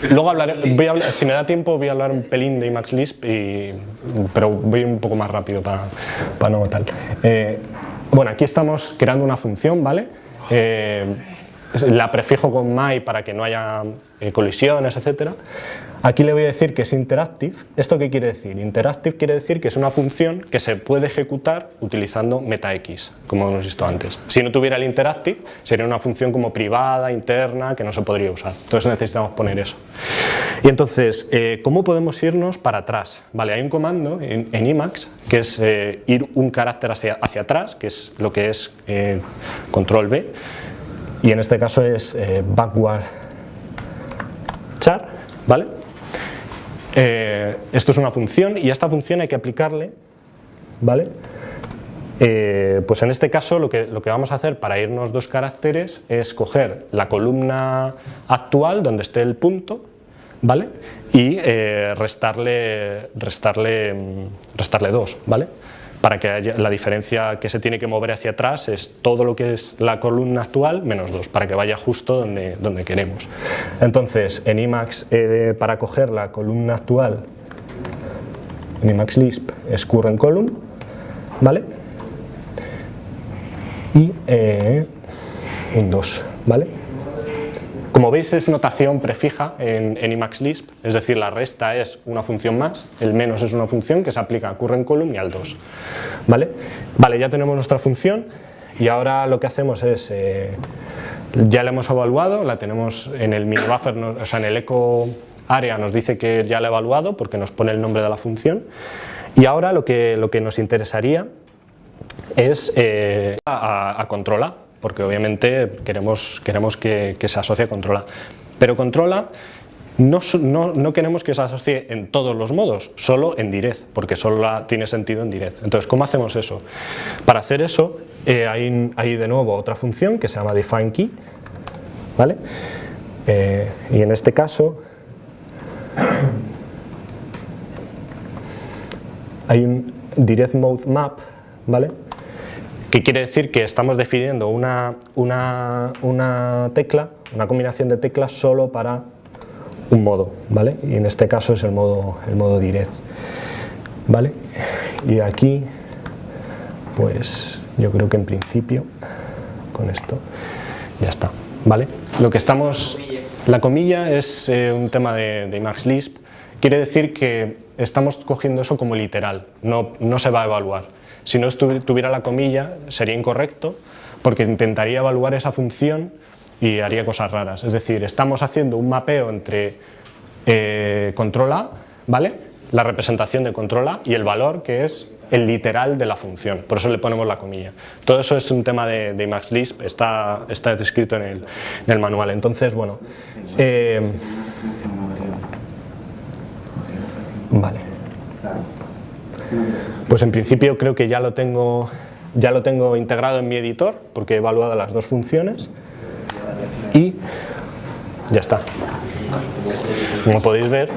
Luego hablaré, si me da tiempo voy a hablar un pelín de Emacs Lisp, pero voy un poco más rápido para no tal. Bueno, aquí estamos creando una función, ¿vale? La prefijo con my para que no haya colisiones, etcétera. Aquí le voy a decir que es interactive. ¿Esto qué quiere decir? Interactive quiere decir que es una función que se puede ejecutar utilizando MetaX, como hemos visto antes. Si no tuviera el interactive, sería una función como privada, interna, que no se podría usar. Entonces necesitamos poner eso. Y entonces, ¿cómo podemos irnos para atrás? Vale, hay un comando en Emacs que es ir un carácter hacia atrás, que es lo que es control B, y en este caso es backward char, ¿vale? Esto es una función y a esta función hay que aplicarle, ¿vale? Pues en este caso lo que vamos a hacer para irnos 2 caracteres es coger la columna actual donde esté el punto, ¿vale? Y restarle 2, ¿vale? Para que haya la diferencia que se tiene que mover hacia atrás es todo lo que es la columna actual menos 2, para que vaya justo donde queremos. Entonces, en Emacs, para coger la columna actual, en Emacs Lisp es current column, ¿vale? Y un 2, ¿vale? Como veis es notación prefija en Emacs Lisp, es decir, la resta es una función más, el menos es una función que se aplica a current column y al 2. ¿Vale? Vale, ya tenemos nuestra función y ahora lo que hacemos es, ya la hemos evaluado, la tenemos en el minibuffer, o sea en el echo area nos dice que ya la ha evaluado porque nos pone el nombre de la función y ahora lo que nos interesaría es a control A, porque obviamente queremos que se asocie a control A. Pero control A no queremos que se asocie en todos los modos, solo en direct, porque solo tiene sentido en direct. Entonces, ¿cómo hacemos eso? Para hacer eso, hay de nuevo otra función que se llama defineKey, ¿vale? Y en este caso hay un direct mode map, ¿vale? Que quiere decir que estamos definiendo una tecla, una combinación de teclas solo para un modo, ¿vale? Y en este caso es el modo direct, ¿vale? Y aquí, pues yo creo que en principio con esto ya está, ¿vale? La comilla es un tema de Emacs Lisp, quiere decir que estamos cogiendo eso como literal, no se va a evaluar. Si no tuviera la comilla sería incorrecto porque intentaría evaluar esa función y haría cosas raras. Es decir, estamos haciendo un mapeo entre control A, ¿vale? La representación de control A y el valor que es el literal de la función. Por eso le ponemos la comilla. Todo eso es un tema de Emacs Lisp, está descrito en el manual. Entonces, bueno. Vale. Pues en principio creo que ya lo tengo integrado en mi editor porque he evaluado las 2 funciones y ya está. Como podéis ver.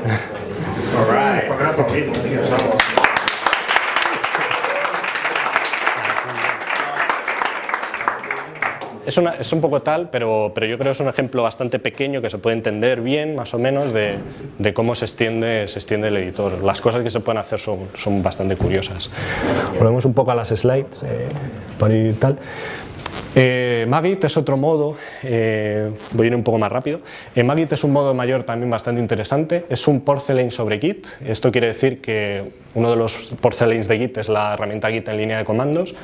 Es un poco tal, pero yo creo que es un ejemplo bastante pequeño que se puede entender bien, más o menos, de cómo se extiende el editor. Las cosas que se pueden hacer son bastante curiosas. Volvemos un poco a las slides, para ir tal. Magit es otro modo, voy a ir un poco más rápido. Magit es un modo mayor también bastante interesante, es un porcelain sobre Git. Esto quiere decir que uno de los porcelains de Git es la herramienta Git en línea de comandos,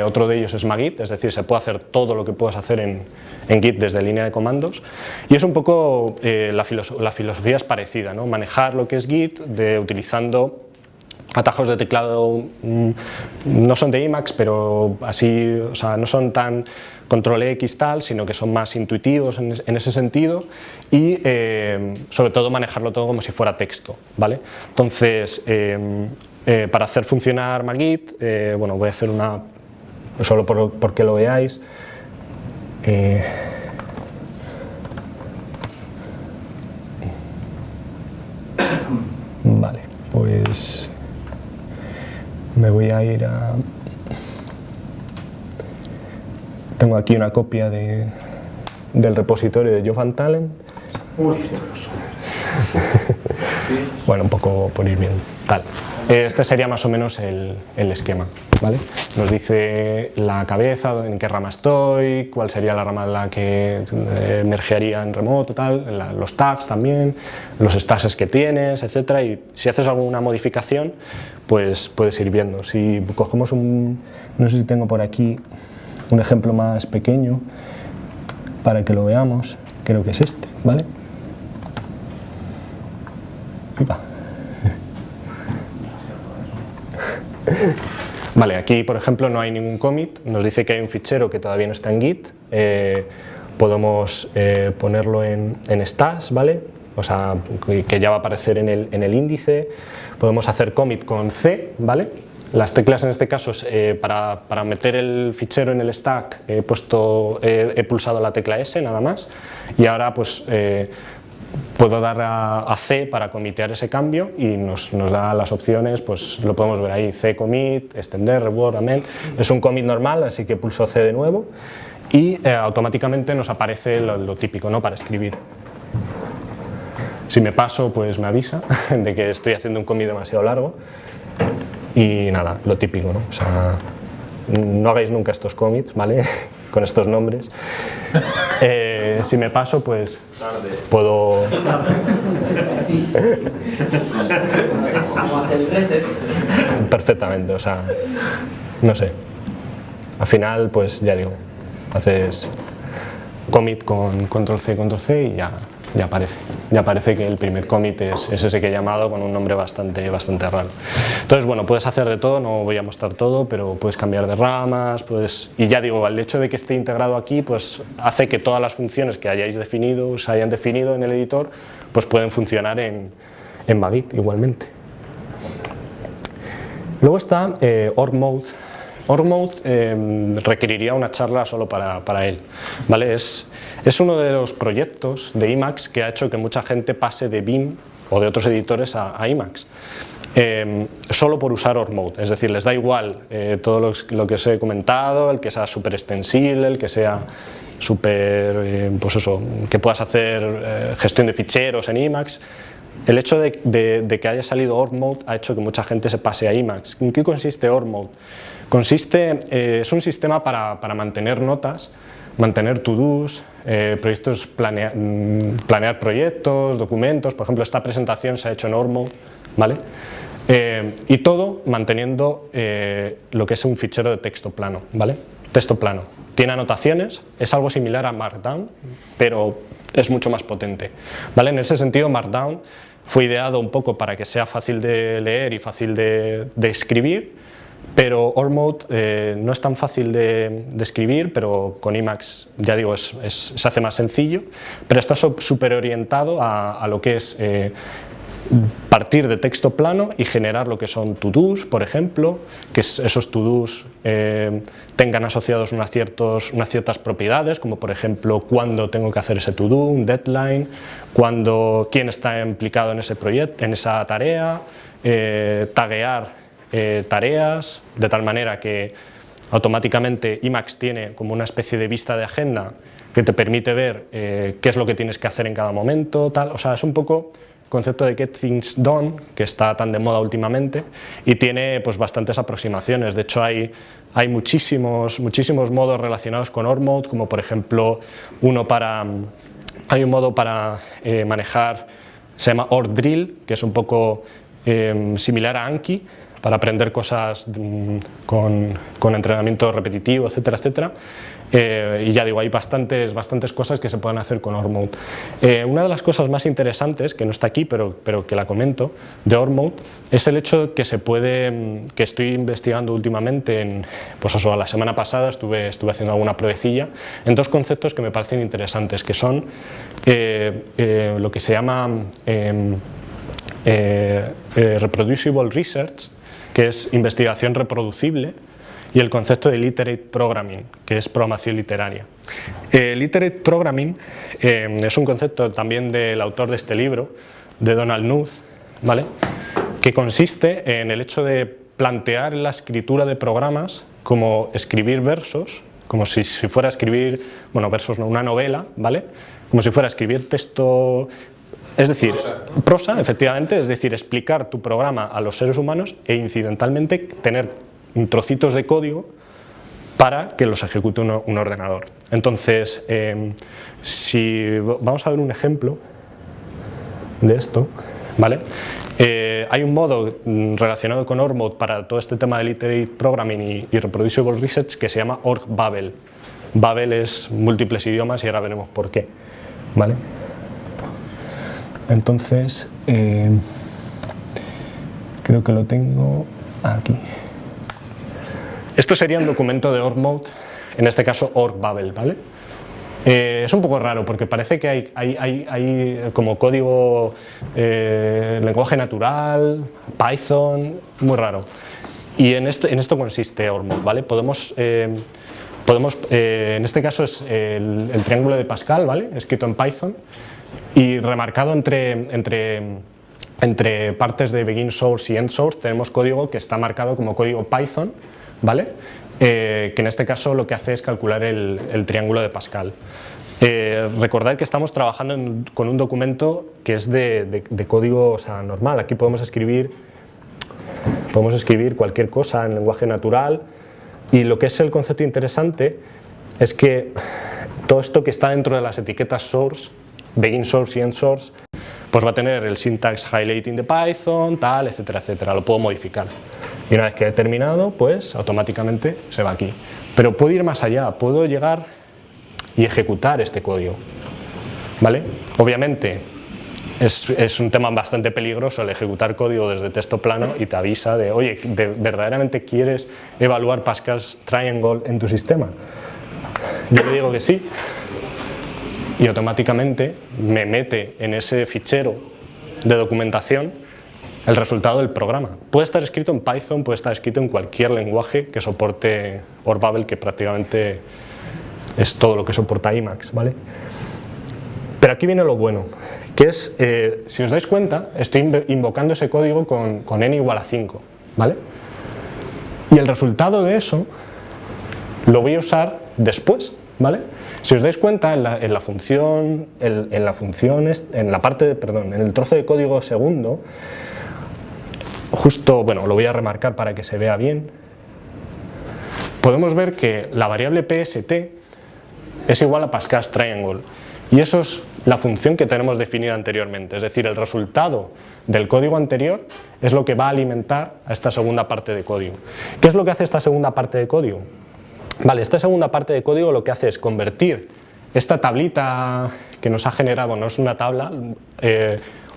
otro de ellos es Magit, es decir, se puede hacer todo lo que puedas hacer en Git desde línea de comandos, y es un poco, la filosofía es parecida, ¿no? Manejar lo que es Git utilizando atajos de teclado, no son de Emacs, pero así, o sea, no son tan control X tal, sino que son más intuitivos en ese sentido, y sobre todo manejarlo todo como si fuera texto, ¿vale? Entonces, para hacer funcionar Magit, bueno, voy a hacer una, solo porque lo veáis. Vale, pues me voy a ir a... Tengo aquí una copia del repositorio de Joe Van Talen. Bueno, un poco por ir bien. Tal. Este sería más o menos el esquema, ¿vale? Nos dice la cabeza, en qué rama estoy, cuál sería la rama en la que mergearía en remoto, tal, los tags también, los stashes que tienes, etcétera, y si haces alguna modificación, pues puedes ir viendo. Si cogemos no sé si tengo por aquí un ejemplo más pequeño para que lo veamos, creo que es este, ¿vale? Ahí va. Vale, aquí por ejemplo no hay ningún commit, nos dice que hay un fichero que todavía no está en Git, podemos ponerlo en stash, ¿vale? O sea, que ya va a aparecer en el índice, podemos hacer commit con C, ¿vale? Las teclas en este caso, para meter el fichero en el stack he pulsado la tecla S nada más, y ahora pues puedo dar a C para comitear ese cambio y nos da las opciones, pues lo podemos ver ahí, C commit, extender, reward, amend. Es un commit normal, así que pulso C de nuevo y automáticamente nos aparece lo típico, ¿no? Para escribir. Si me paso, pues me avisa de que estoy haciendo un commit demasiado largo y nada, lo típico, ¿no? O sea, no hagáis nunca estos commits, ¿vale? Con estos nombres. Si me paso, pues puedo... Perfectamente, o sea, no sé. Al final, pues ya digo, haces commit con control C y ya aparece. Ya aparece que el primer commit es ese que he llamado con un nombre bastante raro. Entonces, bueno, puedes hacer de todo, no voy a mostrar todo, pero puedes cambiar de ramas, y ya digo, el hecho de que esté integrado aquí, pues hace que todas las funciones que se hayan definido en el editor, pues pueden funcionar en Magit igualmente. Luego está org mode. Org mode requeriría una charla solo para él, ¿vale? Es uno de los proyectos de Emacs que ha hecho que mucha gente pase de Vim o de otros editores a Emacs, solo por usar org mode, es decir, les da igual todo lo que os he comentado, el que sea súper extensible, el que sea súper, pues eso, que puedas hacer gestión de ficheros en Emacs. El hecho de que haya salido org mode ha hecho que mucha gente se pase a Emacs. ¿En qué consiste org mode? Es un sistema para mantener notas, mantener to-dos, proyectos, planear proyectos, documentos. Por ejemplo, esta presentación se ha hecho en org mode, ¿vale? Y todo manteniendo lo que es un fichero de texto plano, ¿vale? Texto plano. Tiene anotaciones, es algo similar a Markdown, pero es mucho más potente, ¿vale? En ese sentido, Markdown fue ideado un poco para que sea fácil de leer y fácil de escribir, pero org mode no es tan fácil de escribir, pero con Emacs, ya digo, se hace más sencillo, pero está súper orientado a lo que es partir de texto plano y generar lo que son to-dos, por ejemplo, que esos to-dos tengan asociados unas ciertas propiedades, como por ejemplo cuándo tengo que hacer ese to-do, un deadline, quién está implicado en ese proyecto, en esa tarea, taguear tareas, de tal manera que automáticamente Emacs tiene como una especie de vista de agenda que te permite ver qué es lo que tienes que hacer en cada momento, tal. O sea, es un poco concepto de Get Things Done, que está tan de moda últimamente, y tiene pues bastantes aproximaciones. De hecho, hay muchísimos modos relacionados con Org Mode, como por ejemplo hay un modo para manejar, se llama Org Drill, que es un poco similar a Anki, para aprender cosas con entrenamiento repetitivo, etcétera, etcétera. Y ya digo, hay bastantes cosas que se pueden hacer con Org Mode. Una de las cosas más interesantes, que no está aquí, pero que la comento, de Org Mode, es el hecho que que estoy investigando últimamente, pues eso, la semana pasada estuve haciendo alguna pruebecilla, en dos conceptos que me parecen interesantes, que son lo que se llama reproducible research, que es investigación reproducible, y el concepto de literate programming, que es programación literaria. Literate programming es un concepto también del autor de este libro, de Donald Knuth, ¿vale? Que consiste en el hecho de plantear la escritura de programas como escribir versos, como si fuera a escribir, bueno, versos no, una novela, ¿vale? Como si fuera a escribir texto. Es decir, prosa, efectivamente, es decir, explicar tu programa a los seres humanos e incidentalmente tener trocitos de código para que los ejecute un ordenador. Entonces, vamos a ver un ejemplo de esto, ¿vale? Hay un modo relacionado con Org Mode para todo este tema de literate programming y reproducible research que se llama Org Babel. Babel es múltiples idiomas y ahora veremos por qué, ¿vale? Entonces, creo que lo tengo aquí. Esto sería un documento de Org Mode, en este caso Org Babel, ¿vale? Es un poco raro porque parece que hay como código, lenguaje natural, Python, muy raro. Y en esto consiste Org Mode, ¿vale? En este caso es el triángulo de Pascal, ¿vale? Escrito en Python y remarcado entre partes de begin source y end source tenemos código que está marcado como código Python, ¿vale? Que en este caso lo que hace es calcular el triángulo de Pascal. Recordad que estamos trabajando con un documento que es de código, o sea, normal. Aquí podemos escribir cualquier cosa en lenguaje natural, y lo que es el concepto interesante es que todo esto que está dentro de las etiquetas source, begin source y end source, pues va a tener el syntax highlighting de Python, tal, etcétera, etcétera. Lo puedo modificar. Y una vez que he terminado, pues automáticamente se va aquí. Pero puedo ir más allá, puedo llegar y ejecutar este código, ¿vale? Obviamente es un tema bastante peligroso el ejecutar código desde texto plano y te avisa de, oye, ¿verdaderamente quieres evaluar Pascal's Triangle en tu sistema? Yo le digo que sí, y automáticamente me mete en ese fichero de documentación el resultado del programa. Puede estar escrito en Python, puede estar escrito en cualquier lenguaje que soporte Org Babel, que prácticamente es todo lo que soporta Emacs, ¿vale? Pero aquí viene lo bueno, que es, si os dais cuenta, estoy invocando ese código con n igual a 5, ¿vale? Y el resultado de eso lo voy a usar después, ¿vale? Si os dais cuenta, en el trozo de código segundo, justo, bueno, lo voy a remarcar para que se vea bien, podemos ver que la variable PST es igual a Pascal's Triangle, y eso es la función que tenemos definida anteriormente, es decir, el resultado del código anterior es lo que va a alimentar a esta segunda parte de código. ¿Qué es lo que hace esta segunda parte de código? Vale, esta segunda parte de código lo que hace es convertir esta tablita que nos ha generado, no es una tabla,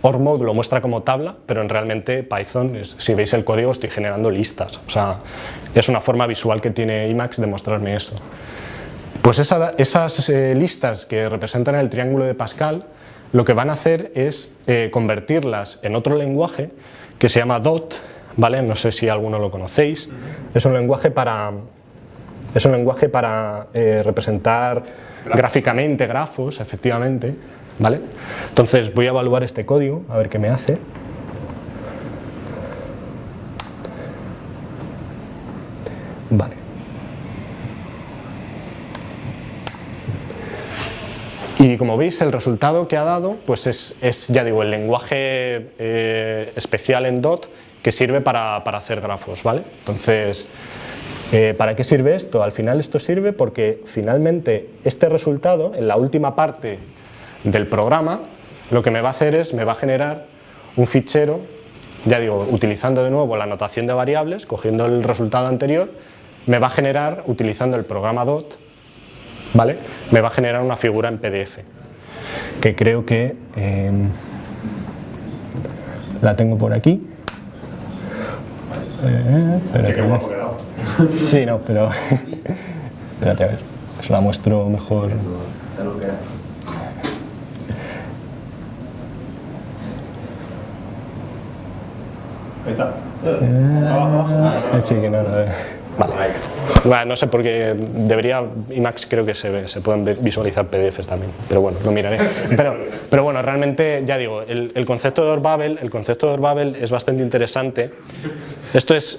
Org Mode lo muestra como tabla, pero realmente Python, si veis el código, estoy generando listas, o sea, es una forma visual que tiene Emacs de mostrarme eso. Pues esas listas que representan el triángulo de Pascal, lo que van a hacer es convertirlas en otro lenguaje que se llama DOT, ¿vale? No sé si alguno lo conocéis, es un lenguaje para representar gráficamente grafos, efectivamente, ¿vale? Entonces voy a evaluar este código, a ver qué me hace. Vale. Y como veis, el resultado que ha dado pues es ya digo, el lenguaje especial en DOT que sirve para hacer grafos, ¿vale? Entonces, ¿para qué sirve esto? Al final esto sirve porque finalmente este resultado, en la última parte del programa, lo que me va a hacer es, me va a generar un fichero, ya digo, utilizando de nuevo la notación de variables, cogiendo el resultado anterior, me va a generar, utilizando el programa DOT, ¿vale? Me va a generar una figura en PDF, que creo que la tengo por aquí. Espérate, sí, no, pero espérate a ver, os la muestro mejor. Ahí está. Sí, que no, vale. Bueno, no sé por qué debería, Emacs creo que se pueden visualizar PDFs también, pero bueno, lo miraré. Pero bueno, realmente, ya digo, el concepto de OR Babel es bastante interesante. Esto es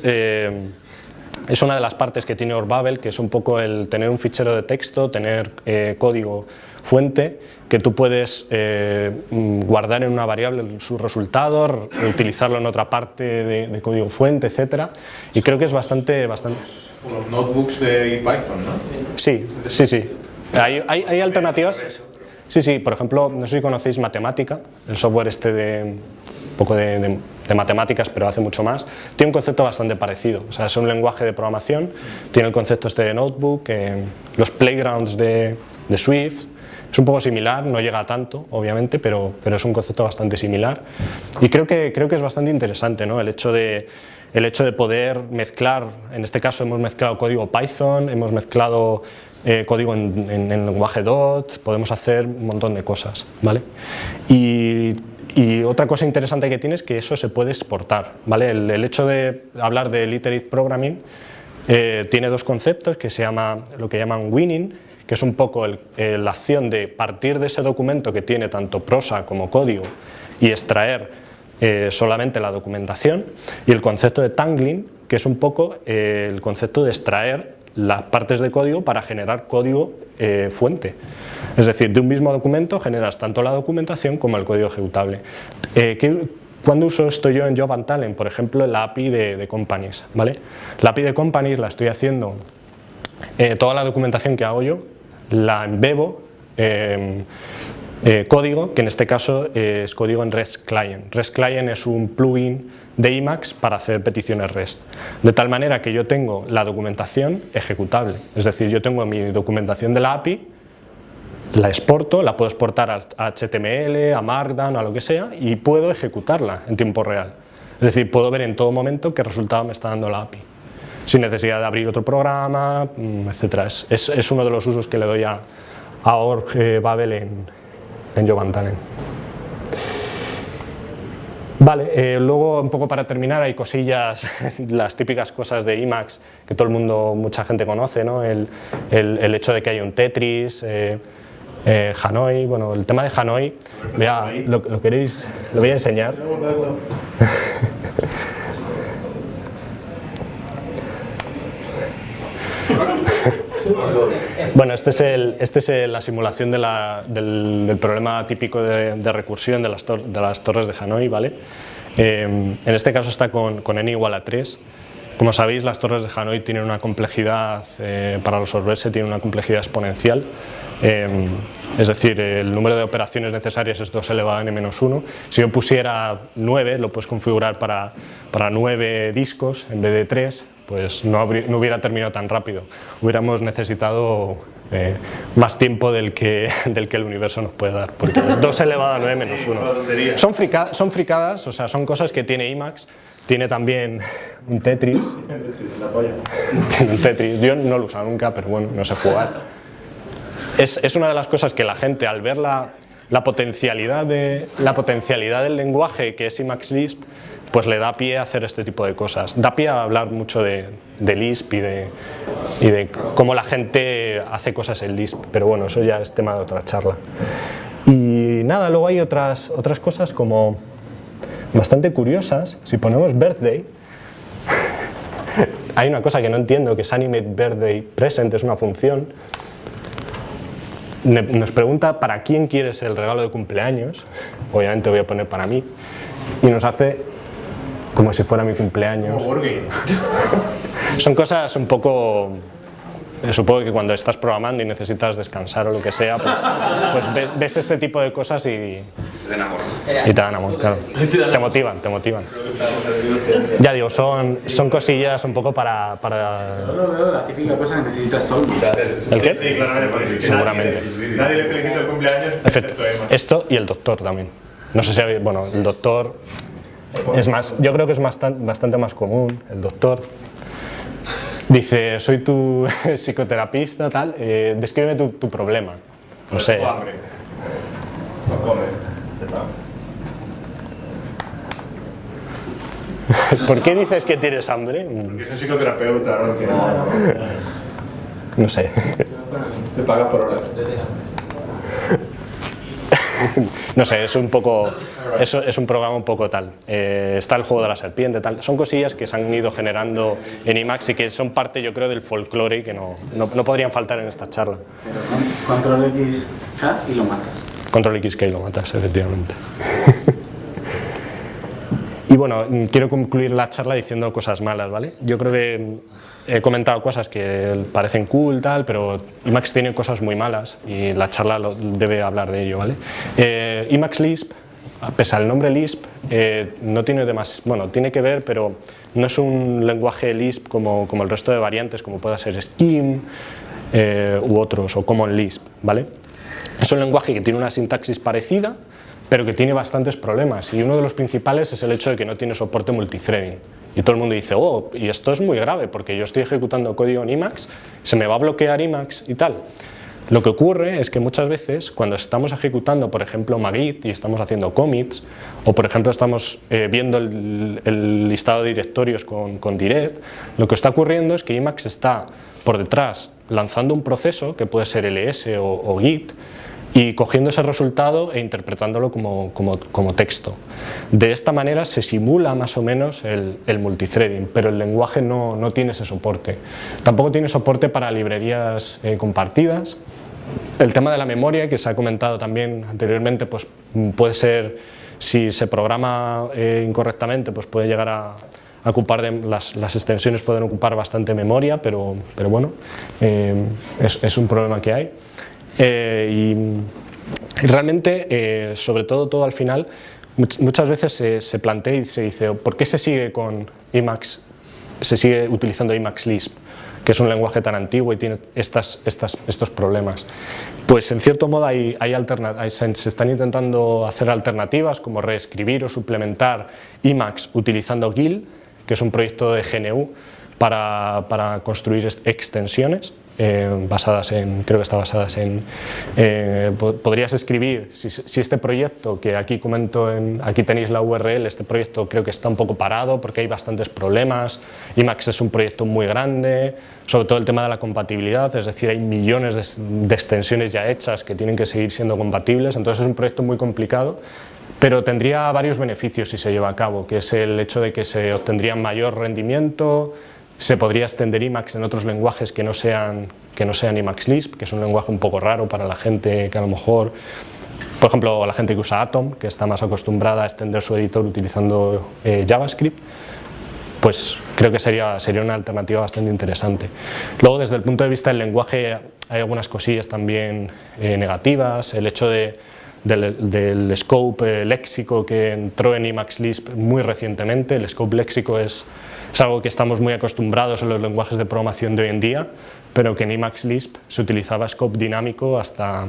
una de las partes que tiene OR Babel, que es un poco el tener un fichero de texto, tener código fuente, que tú puedes guardar en una variable su resultado, utilizarlo en otra parte de código fuente, etcétera. Y creo que es bastante. Los notebooks de Python, ¿no? Sí. Hay alternativas. Sí, por ejemplo, no sé si conocéis Matemática, el software este de un poco de matemáticas, pero hace mucho más. Tiene un concepto bastante parecido, o sea, es un lenguaje de programación, tiene el concepto este de notebook, los playgrounds de Swift. Es un poco similar, no llega a tanto, obviamente, pero es un concepto bastante similar. Y creo que es bastante interesante, ¿no? El hecho de poder mezclar, en este caso hemos mezclado código Python, hemos mezclado código en lenguaje DOT, podemos hacer un montón de cosas, ¿vale? Y otra cosa interesante que tiene es que eso se puede exportar, ¿vale? El hecho de hablar de Literate Programming tiene dos conceptos que se llama, lo que llaman winning, que es un poco la acción de partir de ese documento que tiene tanto prosa como código y extraer solamente la documentación, y el concepto de tangling, que es un poco el concepto de extraer las partes de código para generar código fuente. Es decir, de un mismo documento generas tanto la documentación como el código ejecutable. ¿Cuándo uso esto yo en Job and Talent? Por ejemplo, en la API de Companies, ¿vale? La API de Companies la estoy haciendo, toda la documentación que hago yo, la embebo código, que en este caso es código en REST Client. REST Client es un plugin de Emacs para hacer peticiones REST, de tal manera que yo tengo la documentación ejecutable, es decir, yo tengo mi documentación de la API, la exporto, la puedo exportar a HTML, a Markdown, a lo que sea, y puedo ejecutarla en tiempo real. Es decir, puedo ver en todo momento qué resultado me está dando la API, sin necesidad de abrir otro programa, etc. Es uno de los usos que le doy a OR Babel en Job and Talent. Vale, luego un poco para terminar hay cosillas, las típicas cosas de Emacs que todo el mundo, mucha gente conoce, ¿no? El hecho de que haya un Tetris, Hanoi, bueno, el tema de Hanoi, vea, ¿lo queréis? Lo voy a enseñar. Bueno, esta es la simulación del problema típico de recursión de las torres de Hanoi, ¿vale? En este caso está con n igual a 3. Como sabéis, las torres de Hanoi tienen una complejidad, para resolverse, tienen una complejidad exponencial. Es decir, el número de operaciones necesarias es 2 elevado a n-1. Si yo pusiera 9, lo puedes configurar para 9 discos en vez de 3, pues no hubiera terminado tan rápido. Hubiéramos necesitado más tiempo del que el universo nos puede dar, porque es 2 elevado a 9 menos 1. Son fricadas, o sea, son cosas que tiene Emacs. Tiene también un Tetris. Tiene un Tetris. Yo no lo he usado nunca, pero bueno, no sé jugar. Es una de las cosas que la gente, al ver la potencialidad del lenguaje que es Emacs Lisp, pues le da pie a hacer este tipo de cosas. Da pie a hablar mucho de Lisp y de cómo la gente hace cosas en Lisp, pero bueno, eso ya es tema de otra charla. Y nada, luego hay otras cosas como bastante curiosas. Si ponemos birthday, hay una cosa que no entiendo, que es animate birthday present, es una función. nos pregunta para quién quieres el regalo de cumpleaños, obviamente voy a poner para mí, y nos hace como si fuera mi cumpleaños. Son cosas un poco... Supongo que cuando estás programando y necesitas descansar o lo que sea, pues ves este tipo de cosas y te dan amor, claro. Te motivan. Ya digo, son cosillas un poco para... Yo veo la típica cosa que necesitas todo el mundo. ¿El qué? Sí, claramente, porque sí, Seguramente. Nadie le felicita el cumpleaños. Efecto. Esto y el doctor también. No sé si habéis... Bueno, el doctor es más... Yo creo que es bastante más común, el doctor. Dice, soy tu psicoterapista, tal, descríbeme tu problema. No sé. Tengo hambre. No come. ¿Por qué dices que tienes hambre? Porque es un psicoterapeuta, ¿no? Que No sé. te paga por horas. No sé, es un poco... Es un programa un poco tal. Está el juego de la serpiente, tal. Son cosillas que se han ido generando en IMAX y que son parte, yo creo, del folclore y que no podrían faltar en esta charla. Pero control X K y lo matas. Control XK y lo matas, efectivamente. Y bueno, quiero concluir la charla diciendo cosas malas, ¿vale? Yo creo que he comentado cosas que parecen cool, tal, pero IMAX tiene cosas muy malas y la charla debe hablar de ello, ¿vale? IMAX Lisp, pese al nombre Lisp, no tiene bueno, tiene que ver, pero no es un lenguaje Lisp como el resto de variantes, como pueda ser Scheme u otros, o Common Lisp, ¿vale? Es un lenguaje que tiene una sintaxis parecida, pero que tiene bastantes problemas, y uno de los principales es el hecho de que no tiene soporte multithreading. Y todo el mundo dice, oh, y esto es muy grave, porque yo estoy ejecutando código en IMAX, se me va a bloquear IMAX y tal. Lo que ocurre es que muchas veces, cuando estamos ejecutando, por ejemplo, Magit y estamos haciendo commits, o por ejemplo estamos viendo el listado de directorios con direct, lo que está ocurriendo es que IMAX está por detrás lanzando un proceso, que puede ser ls o git, y cogiendo ese resultado e interpretándolo como texto. De esta manera se simula más o menos el multithreading, pero el lenguaje no tiene ese soporte. Tampoco tiene soporte para librerías compartidas. El tema de la memoria, que se ha comentado también anteriormente, pues puede ser, si se programa incorrectamente, pues puede llegar a ocupar las extensiones pueden ocupar bastante memoria, pero bueno, es un problema que hay. Y realmente, sobre todo al final, muchas veces se plantea y se dice, ¿por qué se sigue con IMAX, se sigue utilizando IMAX Lisp, que es un lenguaje tan antiguo y tiene estos problemas? Pues en cierto modo se están intentando hacer alternativas, como reescribir o suplementar IMAX utilizando GIL, que es un proyecto de GNU para construir extensiones. Creo que está basadas en podrías escribir, si este proyecto que aquí comento, aquí tenéis la URL, este proyecto creo que está un poco parado porque hay bastantes problemas. IMAX es un proyecto muy grande, sobre todo el tema de la compatibilidad, es decir, hay millones de extensiones ya hechas que tienen que seguir siendo compatibles, entonces es un proyecto muy complicado, pero tendría varios beneficios si se lleva a cabo, que es el hecho de que se obtendría mayor rendimiento. Se podría extender IMAX en otros lenguajes que no sean IMAX Lisp, que es un lenguaje un poco raro para la gente que a lo mejor, por ejemplo, la gente que usa Atom, que está más acostumbrada a extender su editor utilizando JavaScript, pues creo que sería una alternativa bastante interesante. Luego, desde el punto de vista del lenguaje, hay algunas cosillas también negativas, el hecho del scope léxico que entró en IMAX Lisp muy recientemente. El scope léxico es algo que estamos muy acostumbrados en los lenguajes de programación de hoy en día, pero que en IMAX Lisp se utilizaba scope dinámico hasta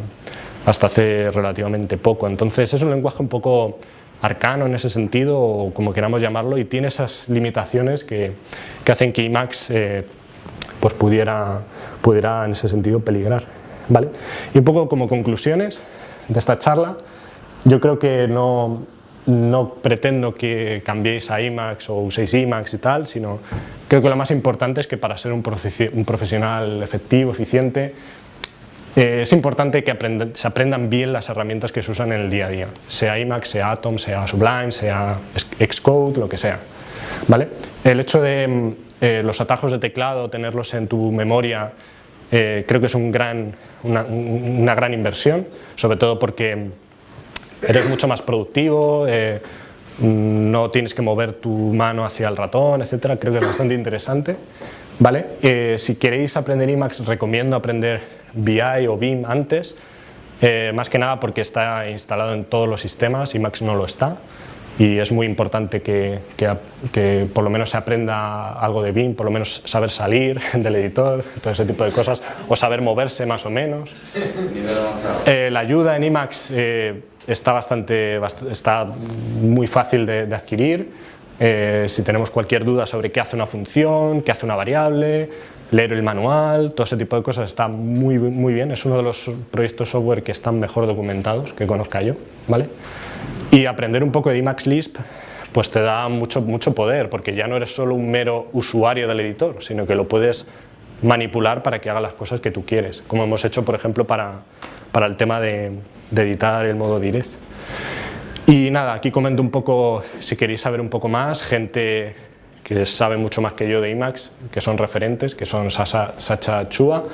hace relativamente poco. Entonces es un lenguaje un poco arcano en ese sentido, o como queramos llamarlo, y tiene esas limitaciones que hacen que IMAX pues pudiera en ese sentido peligrar, ¿vale? Y un poco como conclusiones de esta charla, yo creo que no pretendo que cambiéis a IMAX o uséis IMAX y tal, sino creo que lo más importante es que para ser un profesional efectivo, eficiente, es importante que se aprendan bien las herramientas que se usan en el día a día, sea IMAX, sea Atom, sea Sublime, sea Xcode, lo que sea, ¿vale? El hecho de los atajos de teclado, tenerlos en tu memoria, creo que es una gran inversión, sobre todo porque eres mucho más productivo, no tienes que mover tu mano hacia el ratón, etcétera. Creo que es bastante interesante, ¿vale? Si queréis aprender Emacs, recomiendo aprender VI o Vim antes, más que nada porque está instalado en todos los sistemas, Emacs no lo está, y es muy importante que por lo menos se aprenda algo de Vim, por lo menos saber salir del editor, todo ese tipo de cosas, o saber moverse más o menos. La ayuda en Emacs está muy fácil de adquirir. Si tenemos cualquier duda sobre qué hace una función, qué hace una variable, leer el manual, todo ese tipo de cosas está muy bien. Es uno de los proyectos software que están mejor documentados que conozca yo, ¿vale? Y aprender un poco de Emacs Lisp pues te da mucho poder, porque ya no eres solo un mero usuario del editor, sino que lo puedes manipular para que haga las cosas que tú quieres, como hemos hecho, por ejemplo, para el tema de editar el modo direct. Y nada, aquí comento un poco, si queréis saber un poco más, gente que sabe mucho más que yo de Emacs, que son referentes, que son Sacha Chua,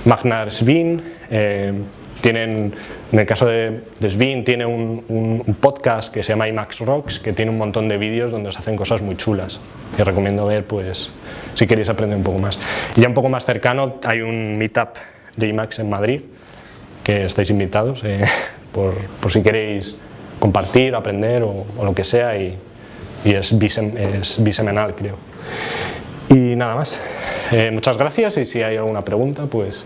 Magnar Svin, en el caso de Svin tiene un podcast que se llama Emacs Rocks, que tiene un montón de vídeos donde se hacen cosas muy chulas, que recomiendo ver pues, si queréis aprender un poco más. Y ya un poco más cercano hay un meetup de Emacs en Madrid, que estáis invitados, por si queréis compartir, aprender o lo que sea, y es bisemanal, creo. Y nada más. Muchas gracias, y si hay alguna pregunta, pues...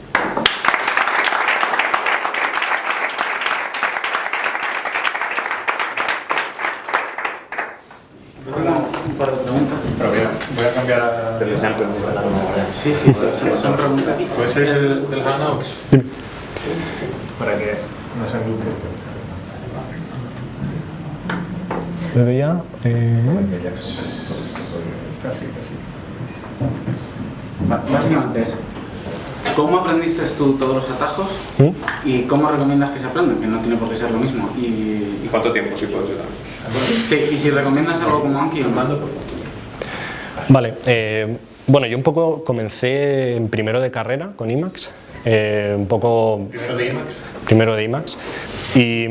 Un par de preguntas. Pero voy a cambiar a... Sí, son preguntas. ¿Puede ser del Hanox? Para que no se englute. ¿Puedo ya? Casi. Básicamente es, ¿cómo aprendiste tú todos los atajos y cómo recomiendas que se aprendan? Que no tiene por qué ser lo mismo. ¿Y cuánto tiempo si puedes dar? Y si recomiendas algo como Anki o no. Vale, bueno, yo un poco comencé en primero de carrera con Emacs, un poco... Primero de Emacs. Y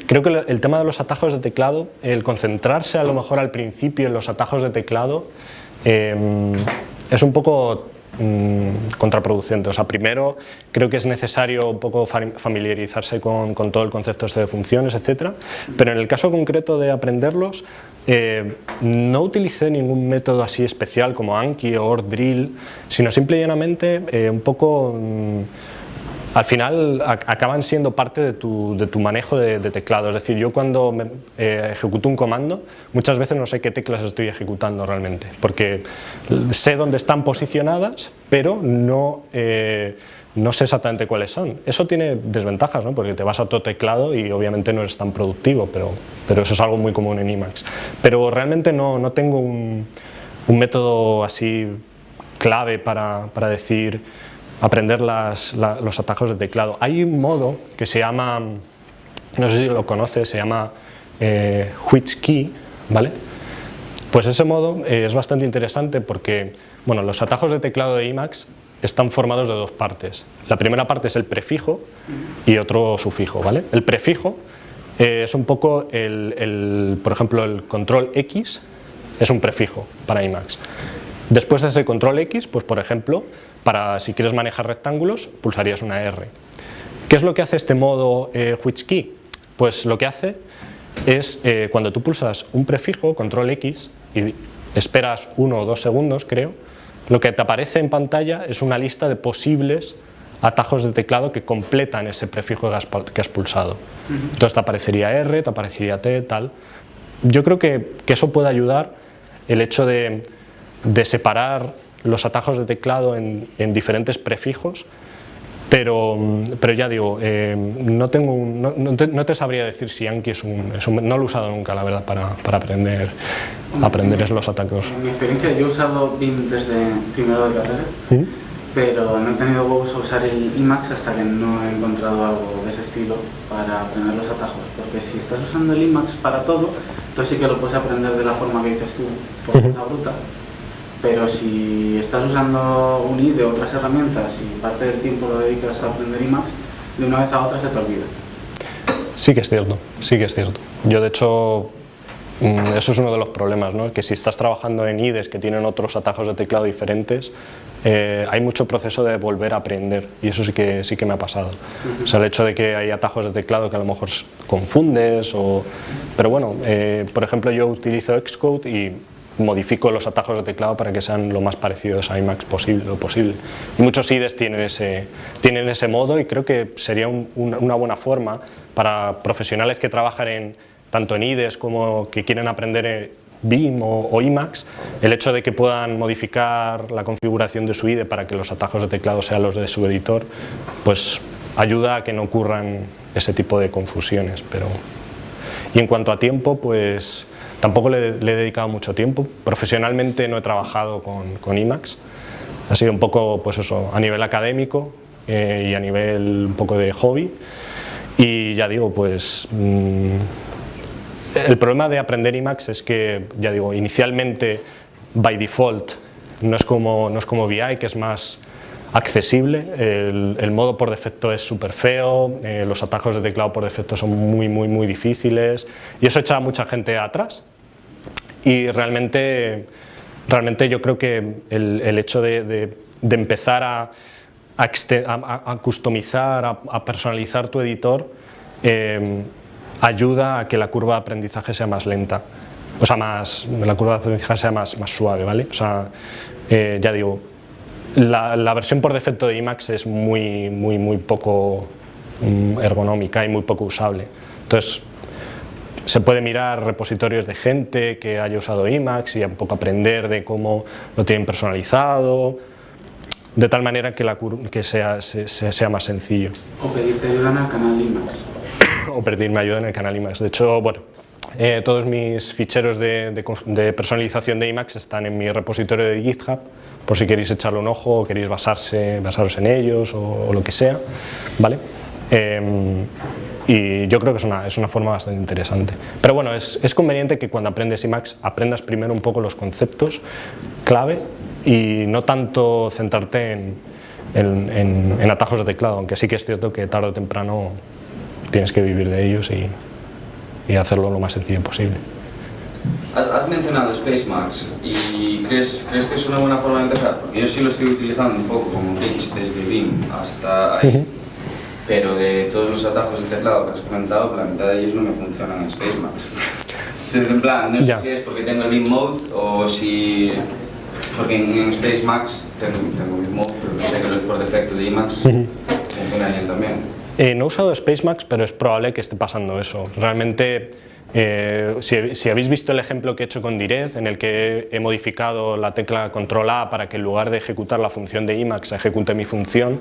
creo que el tema de los atajos de teclado, el concentrarse a lo mejor al principio en los atajos de teclado, es un poco contraproducente. O sea, primero creo que es necesario un poco familiarizarse con todo el concepto de funciones, etcétera, pero en el caso concreto de aprenderlos, no utilicé ningún método así especial como Anki o OR-Drill, sino simple y llanamente un poco... al final acaban siendo parte de tu manejo de teclado. Es decir, yo cuando ejecuto un comando, muchas veces no sé qué teclas estoy ejecutando realmente, porque sé dónde están posicionadas, pero no sé exactamente cuáles son. Eso tiene desventajas, ¿no? Porque te vas a otro teclado y obviamente no eres tan productivo, pero eso es algo muy común en Emacs. Pero realmente no tengo un método así clave para decir... aprender los atajos de teclado. Hay un modo que se llama, no sé si lo conoces, se llama Which Key, ¿vale? Pues ese modo es bastante interesante porque, bueno, los atajos de teclado de Emacs están formados de dos partes. La primera parte es el prefijo y otro sufijo, ¿vale? El prefijo es un poco por ejemplo, el control X es un prefijo para Emacs. Después de ese control X, pues por ejemplo, si quieres manejar rectángulos, pulsarías una R. ¿Qué es lo que hace este modo Which Key? Pues lo que hace es, cuando tú pulsas un prefijo, control X, y esperas 1 o 2 segundos, creo, lo que te aparece en pantalla es una lista de posibles atajos de teclado que completan ese prefijo que has pulsado. Entonces te aparecería R, te aparecería T, tal. Yo creo que eso puede ayudar, el hecho de separar los atajos de teclado en diferentes prefijos, pero ya digo, no te sabría decir si Anki no lo he usado nunca, la verdad, para aprender los atajos. En mi experiencia, yo he usado Vim desde primero de carrera, pero no he tenido huevos a usar el Emacs hasta que no he encontrado algo de ese estilo para aprender los atajos, porque si estás usando el Emacs para todo, entonces sí que lo puedes aprender de la forma que dices tú, por fuerza bruta. Pero si estás usando un IDE o otras herramientas y parte del tiempo lo dedicas a aprender Emacs, de una vez a otra se te olvida. Sí que es cierto, sí que es cierto. Yo, de hecho, eso es uno de los problemas, ¿no? Que si estás trabajando en IDEs que tienen otros atajos de teclado diferentes, hay mucho proceso de volver a aprender, y eso sí que me ha pasado. O sea, el hecho de que hay atajos de teclado que a lo mejor confundes, pero bueno, por ejemplo, yo utilizo Xcode y modifico los atajos de teclado para que sean lo más parecidos a Emacs posible. Y muchos IDEs tienen ese modo, y creo que sería una buena forma para profesionales que trabajan tanto en IDEs como que quieren aprender Vim o Emacs, el hecho de que puedan modificar la configuración de su IDE para que los atajos de teclado sean los de su editor, pues ayuda a que no ocurran ese tipo de confusiones. Y en cuanto a tiempo, pues tampoco le he dedicado mucho tiempo. Profesionalmente no he trabajado con Emacs, ha sido un poco, pues eso, a nivel académico y a nivel un poco de hobby. Y ya digo, pues el problema de aprender Emacs es que, ya digo, inicialmente by default no es como VI, que es más accesible. El modo por defecto es súper feo, los atajos de teclado por defecto son muy difíciles, y eso echa a mucha gente atrás. Y realmente yo creo que el hecho de empezar a customizar, a personalizar tu editor, ayuda a que la curva de aprendizaje sea más lenta, o sea, la curva de aprendizaje sea más suave, ¿vale? O sea, ya digo, la versión por defecto de Emacs es muy poco ergonómica y muy poco usable. Entonces, se puede mirar repositorios de gente que haya usado Emacs y un poco aprender de cómo lo tienen personalizado, de tal manera que sea más sencillo. O pedirte ayuda en el canal Emacs. O pedirme ayuda en el canal Emacs. De hecho, bueno, todos mis ficheros de personalización de Emacs están en mi repositorio de GitHub, por si queréis echarle un ojo o queréis basaros en ellos o lo que sea, ¿vale? Y yo creo que es una forma bastante interesante. Pero bueno, es conveniente que cuando aprendes Emacs aprendas primero un poco los conceptos clave y no tanto centrarte en atajos de teclado, aunque sí que es cierto que tarde o temprano tienes que vivir de ellos y hacerlo lo más sencillo posible. Has mencionado Spacemacs y ¿crees que es una buena forma de empezar? Porque yo sí lo estoy utilizando un poco como bridge desde Vim hasta ahí. Pero de todos los atajos de teclado que has comentado, la mitad de ellos no me funcionan en Spacemacs. En plan, no sé si es porque tengo el Vim Mode o si... Porque en Spacemacs tengo Vim Mode, pero sé que los por defecto de Emacs funcionan bien también. No he usado Spacemacs, pero es probable que esté pasando eso. Realmente, si habéis visto el ejemplo que he hecho con Direct, en el que he modificado la tecla Control A para que en lugar de ejecutar la función de Emacs ejecute mi función,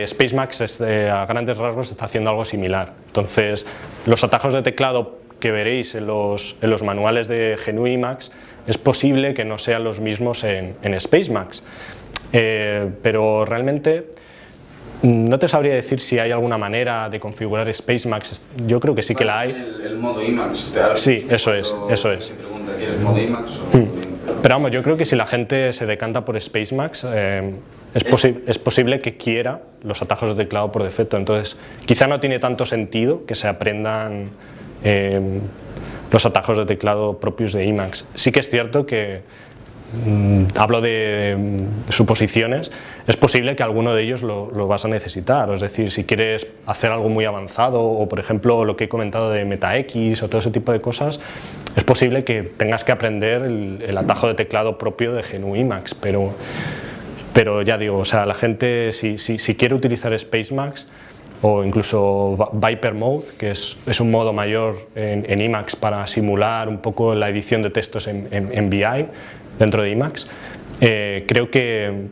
Spacemacs a grandes rasgos está haciendo algo similar. Entonces, los atajos de teclado que veréis en los manuales de GNU Emacs es posible que no sean los mismos en Spacemacs, pero realmente no te sabría decir si hay alguna manera de configurar Spacemacs. Yo creo que sí que la hay. El modo Emacs. Sí, eso es. Se pregunta, ¿quieres modo Emacs o Pero vamos, yo creo que si la gente se decanta por Spacemacs, es posible que quiera los atajos de teclado por defecto. Entonces, quizá no tiene tanto sentido que se aprendan los atajos de teclado propios de Emacs. Sí que es cierto que, hablo de suposiciones, es posible que alguno de ellos lo vas a necesitar. Es decir, si quieres hacer algo muy avanzado, o por ejemplo lo que he comentado de MetaX o todo ese tipo de cosas, es posible que tengas que aprender el atajo de teclado propio de GNU Emacs, pero ya digo, o sea, la gente si quiere utilizar Spacemacs o incluso Viper Mode, que es un modo mayor en Emacs para simular un poco la edición de textos en VI dentro de Emacs, creo que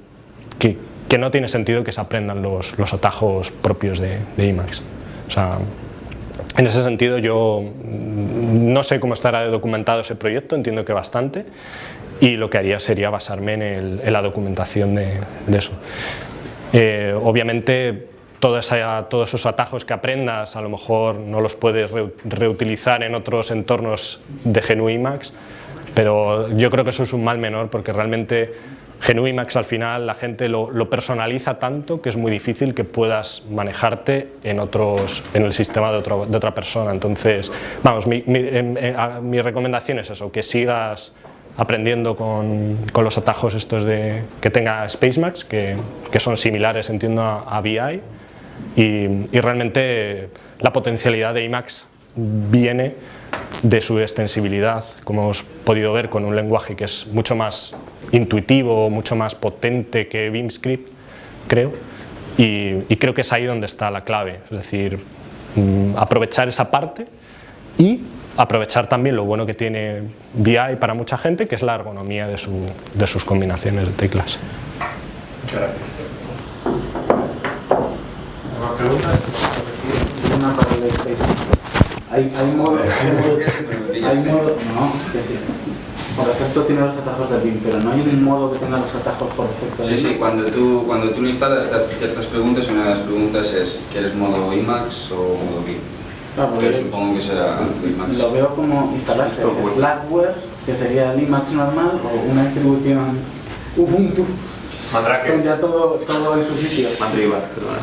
no tiene sentido que se aprendan los atajos propios de Emacs. O sea, en ese sentido yo no sé cómo estará documentado ese proyecto, entiendo que bastante, y lo que haría sería basarme en la documentación de eso. Obviamente todos esos atajos que aprendas a lo mejor no los puedes reutilizar en otros entornos de GNU Emacs, pero yo creo que eso es un mal menor porque realmente GNU Emacs al final la gente lo personaliza tanto que es muy difícil que puedas manejarte en el sistema de otra persona. Entonces, vamos, mi recomendación es eso, que sigas aprendiendo con los atajos estos que tenga Spacemacs, que son similares, entiendo, a VI, y realmente la potencialidad de Emacs viene de su extensibilidad, como hemos podido ver, con un lenguaje que es mucho más intuitivo, mucho más potente que Vimscript, creo, y creo que es ahí donde está la clave, es decir, aprovechar esa parte y aprovechar también lo bueno que tiene VI para mucha gente, que es la ergonomía de sus combinaciones de teclas. Muchas gracias. ¿Más preguntas? Una para el Space. Hay modo, no, que sí. Por defecto tiene los atajos de Vim, pero no hay un modo que tenga los atajos por defecto. Sí, sí, cuando tú lo instalas te hace ciertas preguntas y una de las preguntas es ¿quieres modo Emacs o modo Vim? Claro, Yo supongo que será Emacs. Lo veo como instalarse Slackware, que sería el Emacs normal, o una distribución Ubuntu. Mandrake. Con ya todo en su sitio. Mandriva, perdona.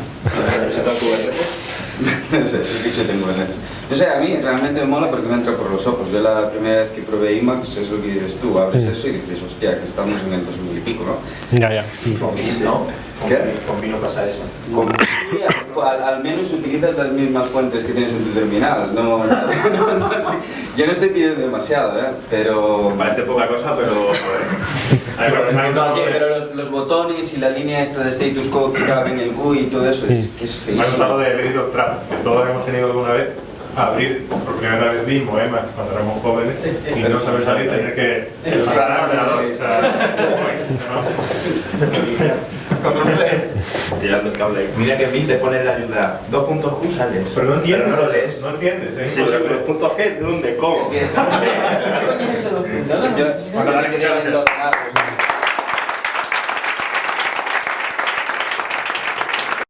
Sí, que tengo en eso. No sé, a mí realmente me mola porque me entra por los ojos. Yo la primera vez que probé Emacs es lo que dices tú, abres eso y dices, hostia, que estamos en el 2000 y pico, ¿no? Ya. Con Vim, ¿no? ¿Qué? Con Vim no pasa eso. Al menos utilizas las mismas fuentes que tienes en tu terminal. Yo no estoy pidiendo demasiado, pero... Me parece poca cosa, pero... Pero los botones y la línea esta de status code que cabe en el GUI y todo eso es que es Me ha feísimo. gustado del editor trap, que todos hemos tenido alguna vez abrir por primera vez Vim o Emacs cuando éramos jóvenes y no saber salir, tener que parar al ordenador. O sea, Tirando el cable. Mira que Vim te pone en la ayuda. 2.q sales. pero no entiendes, no lo lees. no entiendes, ¿eh? Sí, pero punto G, ¿de dónde? ¿Cómo? Es que... Yo, cuando ahora que estoy viendo...